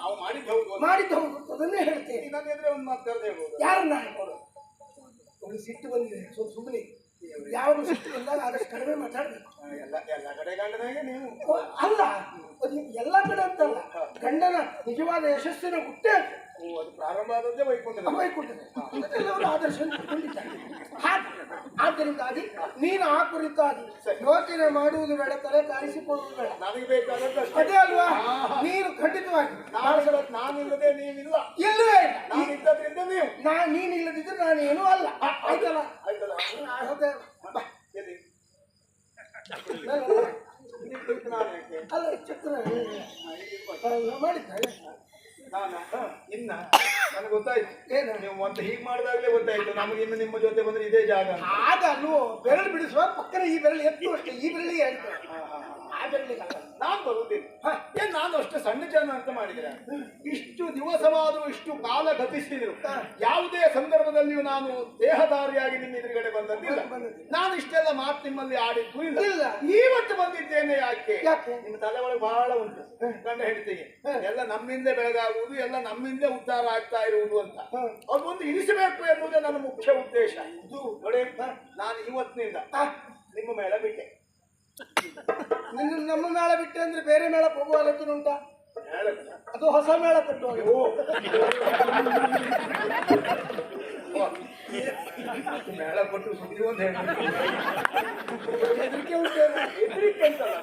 ಅವು ಮಾಡಿದ್ದು ಹೌದು ಅದನ್ನೇ ಹೇಳ್ತೇನೆ. ಇನ್ನೊಂದಿದ್ರೆ ಒಂದು ಮಾತು ಕರೆದು ಹೇಳ್ಬೋದು. ಯಾರನ್ನ ಅವಳು ಸಿಟ್ಟು ಬಂದಿದೆ, ಸುಮ್ಮನೆ ಯಾವಾಗ ಸಿಟ್ಟು ಬಂದಾಗ ಆದಷ್ಟು ಕಡಿಮೆ ಮಾತಾಡ್ಬೇಕು. ಎಲ್ಲ ಕಡೆ ಗಂಡನಾಗೆ ನೀವು ಅಲ್ಲ, ಎಲ್ಲ ಕಡೆ ಅಂತಲ್ಲ, ಗಂಡನ ನಿಜವಾದ ಯಶಸ್ಸಿನ ಹುಟ್ಟೆ ಅದು ಪ್ರಾರಂಭ ಆದದ್ದೇ ವೈಕುಂಠನೇ. ಎಲ್ಲರೂ ಆದರ್ಶ ಇಟ್ಕೊಂಡಿದ್ದಾರೆ. ಆದ್ದರಿಂದಾಗಿ ನೀನು ಆ ಕುರಿತಾಗಿ ಯೋಚನೆ ಮಾಡುವುದು ಬೇಡ, ತಲೆ ಕಾಣಿಸಿಕೊಳ್ಳುವುದು ಬೇಡ. ನನಗೆ ಬೇಕಾದದ್ದು ಅದೇ ಅಲ್ವಾ? ನೀನು ಖಂಡಿತವಾಗಿ ನಾನಿಲ್ಲದೆ ನೀವಿಲ್ಲ, ಇಲ್ಲವೇ ಇಲ್ಲ. ನಾನಿದ್ದದ್ರಿಂದ ನೀವು, ನೀನಿಲ್ಲದಿದ್ರೆ ನಾನೇನು ಅಲ್ಲ. ಆಯ್ತಲ್ಲ? ಅಲ್ಲ ಚಕ್ರ ಮಾಡಿದ್ದಾರೆ. ಇನ್ನ ನನಗೆ ಗೊತ್ತಾಯ್ತು. ಏನು ನೀವು ಮತ್ತೆ ಹೀಗೆ ಮಾಡಿದಾಗಲೇ ಗೊತ್ತಾಯ್ತು ನಮಗೆ ಇನ್ನು ನಿಮ್ಮ ಜೊತೆ ಬಂದ್ರೆ ಇದೇ ಜಾಗ. ಆಗಲ್ವೋ? ಬೆರಳು ಬಿಡಿಸುವ ಪಕ್ಕನ ಈ ಬೆರಳು ಎತ್ತು ಅಷ್ಟೇ, ಈ ಬೆರಳಿಗೆ ಹೇಳ್ತಾರೆ. ಆ ಬೆರಳಿಗಲ್ಲ. ನಾನು ಬರುವುದಿಲ್ಲ. ಏನ್ ನಾನು ಅಷ್ಟು ಸಣ್ಣ ಜನ ಅಂತ ಮಾಡಿದ್ರೆ ಇಷ್ಟು ದಿವಸವಾದರೂ ಇಷ್ಟು ಕಾಲ ಗತಿಸಿದ್ರು ಯಾವುದೇ ಸಂದರ್ಭದಲ್ಲಿಯೂ ನಾನು ದೇಹದಾರಿಯಾಗಿ ನಿಮ್ಮ ಎದುರುಗಡೆ ಬಂದದ್ದಿಲ್ಲ. ನಾನು ಇಷ್ಟೆಲ್ಲ ಮಾತು ನಿಮ್ಮಲ್ಲಿ ಆಡಿದ್ದು ಇಲ್ಲ. ಇವತ್ತು ಬಂದಿದ್ದೇನೆ ಯಾಕೆ? ನಿಮ್ಮ ತಲೆ ಒಳಗೆ ಬಹಳ ಉಂಟು ಗಂಡ ಹೆಂಡತಿಗೆ ಎಲ್ಲ ನಮ್ಮಿಂದ ಬೆಳಗಾಗುವುದು, ಎಲ್ಲ ನಮ್ಮಿಂದ ಉದ್ಧಾರ ಆಗ್ತಾ ಇರುವುದು ಅಂತ ಅವ್ರಿಗೊಂದು ಇಳಿಸಬೇಕು ಎನ್ನುವುದೇ ನನ್ನ ಮುಖ್ಯ ಉದ್ದೇಶ. ಇದು ನೋಡಿ, ನಾನು ಇವತ್ತಿನಿಂದ ನಿಮ್ಮ ಮೇಳ ಬಿಟ್ಟೆ. ನಮ್ಮ ಮೇಳ ಬಿಟ್ಟೆ ಅಂದ್ರೆ ಬೇರೆ ಮೇಳ ಹೋಗುವ ಆಲೋಚನೆ ಉಂಟಾ? ಅದು ಹೊಸ ಮೇಳ ಕಟ್ಟುವಾಗ ಮೇಳ ಕೊಟ್ಟು ಸುದ್ದಿ ಒಂದು ಹೆದರಿಕೆ ಉಂಟು. ಹೆದರಿಕೆ ಅಂತಲ್ಲ,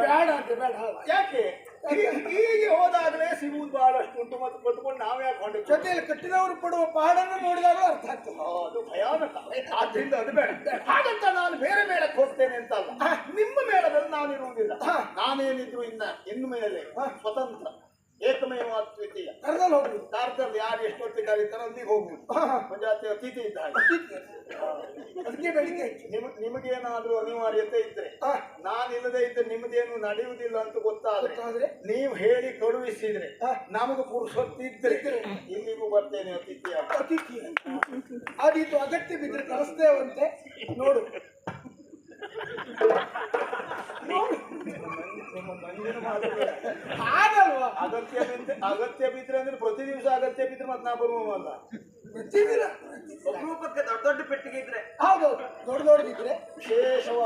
ಬೇಡ ಅಂತ ಬೇಡ. ಯಾಕೆ ಹೀಗೆ ಹೋದಾಗಲೇ ಸಿಗುವುದು ಬಹಳಷ್ಟು ಉಂಟು. ಮತ್ತು ಕೊಟ್ಕೊಂಡು ನಾವೇ ಹಾಕೊಂಡು ಜೊತೆಯಲ್ಲಿ ಕಟ್ಟಿದವರು ಪಡುವ ಪಾಡನ್ನು ನೋಡಿದಾಗ ಅರ್ಥ ಆಗ್ತದೆ. ಅದು ಭಯಾನಕ. ಆದ್ರಿಂದ ಅದು ಬೇಡ. ಹಾಗಂತ ನಾನು ಬೇರೆ ಮೇಳಕ್ಕೆ ಹೋಗ್ತೇನೆ ಅಂತ ಅಲ್ಲ, ನಿಮ್ಮ ಮೇಳದಲ್ಲಿ ನಾನು ಇರುವುದಿಲ್ಲ. ನಾನೇನಿದ್ರು ಇನ್ನು ಮೇಲೆ ಸ್ವತಂತ್ರ ಏಕಮೇವ ಅದ್ವಿತೀಯ. ಕರೆದಲ್ಲಿ ಹೋಗುದು, ಕಾರ್ಯದಲ್ಲಿ ಯಾರು ಎಷ್ಟೊತ್ತಿಗೆ ಕರೀತಾರೋ ಅಲ್ಲಿಗೆ ಹೋಗುವುದು. ಜಾತಿ ಅತಿಥಿ ಇದ್ದ ಹಾಗೆ. ಅದಕ್ಕೆ ಬೆಳಿಗ್ಗೆ ನಿಮಗೇನಾದ್ರೂ ಅನಿವಾರ್ಯತೆ ಇದ್ರೆ, ನಾನಿಲ್ಲದೆ ಇದ್ರೆ ನಿಮ್ದೇನು ನಡೆಯುವುದಿಲ್ಲ ಅಂತ ಗೊತ್ತಾದ್ರೆ ನೀವು ಹೇಳಿ ಕಳುಹಿಸಿದ್ರೆ ನಮಗೆ ಪುರುಷೊತ್ತಿದ್ರೆ ಇಲ್ಲಿಗೂ ಬರ್ತೇನೆ ಅತಿಥಿ. ಅತಿಥಿ ಆದೀತು. ಅಗತ್ಯ ಬಿದ್ದರೆ ಕಳಿಸ್ತೇವಂತೆ. ನೋಡು ನಿಮ್ಮ ಮಂದಿನ ಮಾತು ಆಗಲ್ವಾ? ಅಗತ್ಯ ಬಿದ್ರೆ ಅಂದ್ರೆ ಪ್ರತಿ ದಿವಸ ಅಗತ್ಯ ಬಿದ್ರೆ ಮತ್ತೆ ನಾ ಬರುವಲ್ಲ. ಪ್ರತಿದಿನ ಅಪರೂಪಕ್ಕೆ ದೊಡ್ಡ ದೊಡ್ಡ ಪೆಟ್ಟಿಗೆ ಇದ್ರೆ ಹೌದೌದು. ದೊಡ್ಡದಿದ್ರೆ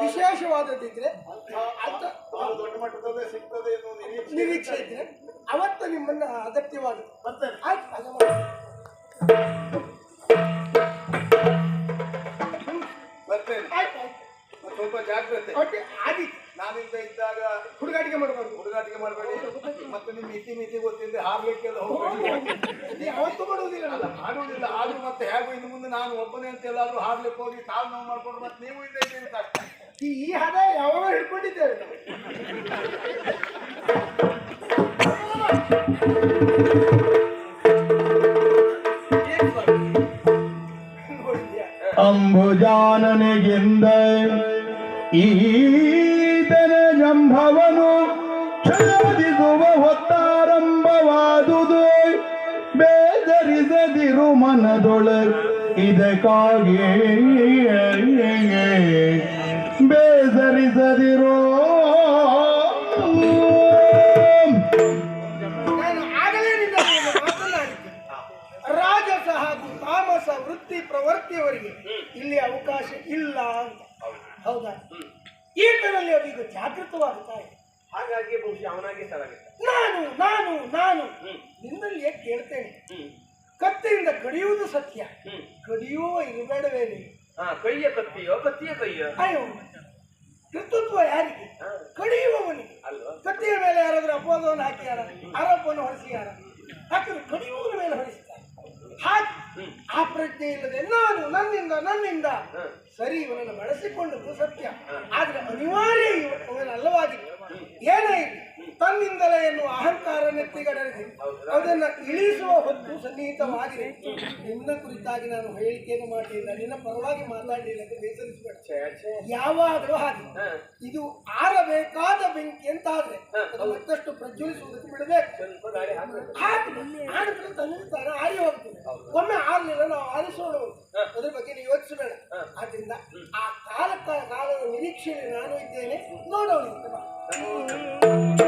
ವಿಶೇಷವಾದದ್ದಿದ್ರೆ ದೊಡ್ಡ ಮಟ್ಟದಲ್ಲೇ ಸಿಗ್ತದೆ ಅನ್ನೋ ನಿರೀಕ್ಷೆ ಇದ್ರೆ ಅವತ್ತು ನಿಮ್ಮನ್ನ ಅಗತ್ಯವಾದ ಬರ್ತೇನೆ. ಆಯ್ತು, ಅದು ಮಾಡಿ. ಬರ್ತೇನೆ. ಆಯ್ತು ಸ್ವಲ್ಪ ಜಾಗ್ರತೆ. ಒಟ್ಟೆ ಆದೀತು. ನಾನಿಂದ ಇದ್ದಾಗ ಹುಡುಗಾಟಿಕೆ ಮಾಡಬಾರ್ದು. ಹುಡುಗಾಟಿಕೆ ಮಾಡಬೇಡಿ. ಮತ್ತೆ ನಿಮ್ ಮಿತಿ ಗೊತ್ತಿಲ್ಲದೆ ಹಾರ್ಲಿಕ್ಕೆಲ್ಲ ಹೋಗಬೇಡಿ. ಯಾವತ್ತೂ ಮಾಡುವುದಿಲ್ಲ. ಅಲ್ಲ, ಮಾಡುವುದಿಲ್ಲ. ಆದ್ರೂ ಮತ್ತೆ ಹೇಗೂ ಇನ್ನು ಮುಂದೆ ನಾನು ಒಬ್ಬನೇ ಅಂತ ಎಲ್ಲಾದ್ರೂ ಹಾರ್ಲಿಕ್ಕೆ ಹೋಗಿ ಕಾಲು ನೋವು ಮಾಡ್ಕೊಂಡು ಮತ್ತೆ ನೀವು ಇಲ್ಲ ಇದ್ದೀರಿ ಕಷ್ಟ. ಈ ಹದ ಯಾವಾಗ ಹಿಡ್ಕೊಂಡಿದ್ದೇವೆ ನಾವು. ಅಂಬುಜಾನನಿಗಿಂದ ಈತನ ಜಂಭವನು ಛೇದಿಸುವ ಹೊತ್ತಾರಂಭವಾದುದು. ಬೇಜರಿಸದಿರು ಮನದೊಳ ಇದಕ್ಕಾಗಿ ಬೇಜರಿಸದಿರೋ. ನಾನು ಆಗಲೇ ನಿನ್ನ ಮಾತನಾಡಿದ್ದೆ. ರಾಜಸ ಹಾಗೂ ತಾಮಸ ವೃತ್ತಿ ಪ್ರವೃತ್ತಿಯವರಿಗೆ ಇಲ್ಲಿ ಅವಕಾಶ ಇಲ್ಲ ಅಂತ. ಹೌದಾ? ಈತನಲ್ಲಿ ಅದೀಗ ಜಾಗೃತವಾಗುತ್ತಾ ಇದೆ. ಹಾಗಾಗಿ ಬಹುಶಃ ಅವನಾಗಿ ಸರಾಗಿದ್ದ. ನಾನು ನಾನು ನಾನು ನಿನ್ನಲ್ಲಿಯೇ ಕೇಳ್ತೇನೆ. ಕತ್ತಿಯಿಂದ ಕಡಿಯುವುದು ಸತ್ಯ, ಕಡಿಯುವ ಇರಬೇಡವೇ ನೀವು? ಕೈಯ ಕತ್ತಿಯೋ ಕತ್ತಿಯ ಕೈಯೋ? ಅಯ್ಯೋ, ಕರ್ತೃತ್ವ ಯಾರಿಗೆ? ಕಡಿಯುವವನಿಗೆ ಅಲ್ವಾ? ಕತ್ತಿಯ ಮೇಲೆ ಯಾರಾದ್ರೂ ಅಪವಾದವನ್ನು ಹಾಕಿಯಾರ, ಆರೋಪವನ್ನು ಹೊರಿಸಿಯಾರ? ಯಾಕಂದ್ರೆ ಕಡಿಯುವವನ ಮೇಲೆ ಹೊರಿಸ್ತಾರೆ. ಹಾಗೆ ಆ ಪ್ರಜ್ಞೆ ಇಲ್ಲದೆ ನಾನು ನನ್ನಿಂದ ಸರಿ ಇವನನ್ನು ಬಳಸಿಕೊಂಡದ್ದು ಸತ್ಯ. ಆದ್ರೆ ಅನಿವಾರ್ಯ ಅವನಲ್ಲವಾಗಿತ್ತು. ಏನೇ ತನ್ನಿಂದಲೇ ಎನ್ನುವ ಅಹಂಕಾರ ನೆತ್ತಿಗಡರಿದೆ. ಅದನ್ನ ಇಳಿಸುವ ಹೊತ್ತು ಸನ್ನಿಹಿತವಾಗಿದೆ. ನಿನ್ನ ಕುರಿತಾಗಿ ನಾನು ಹೇಳಿಕೆಯನ್ನು ಮಾಡಲಿಲ್ಲ, ನಿನ್ನ ಪರವಾಗಿ ಮಾತಾಡಲಿಲ್ಲ ಅಂತ ಬೇಸರಿಸಬೇಡ. ಯಾವಾಗಲೂ ಹಾಗೆ. ಇದು ಆರಬೇಕಾದ ಬೆಂಕಿ ಅಂತ ಆದ್ರೆ ಅದು ಮತ್ತಷ್ಟು ಪ್ರಜ್ವಲಿಸುವುದಕ್ಕೆ ಬಿಡಬೇಕು. ಹಾಕಿದ್ರೆ ತನ್ನಿರ್ತಾರೆ ಆರಿ ಹೋಗ್ತದೆ. ಒಮ್ಮೆ ಆರ್ಲಿಲ್ಲ ನಾವು ಆರಿಸೋಣ. ಅದ್ರ ಬಗ್ಗೆ ನೀವು ಯೋಚಿಸಬೇಡ. ಆದ್ರಿಂದ ಆ ಕಾಲದ ನಿರೀಕ್ಷೆಯಲ್ಲಿ ನಾನು ಇದ್ದೇನೆ. ನೋಡೋಣ.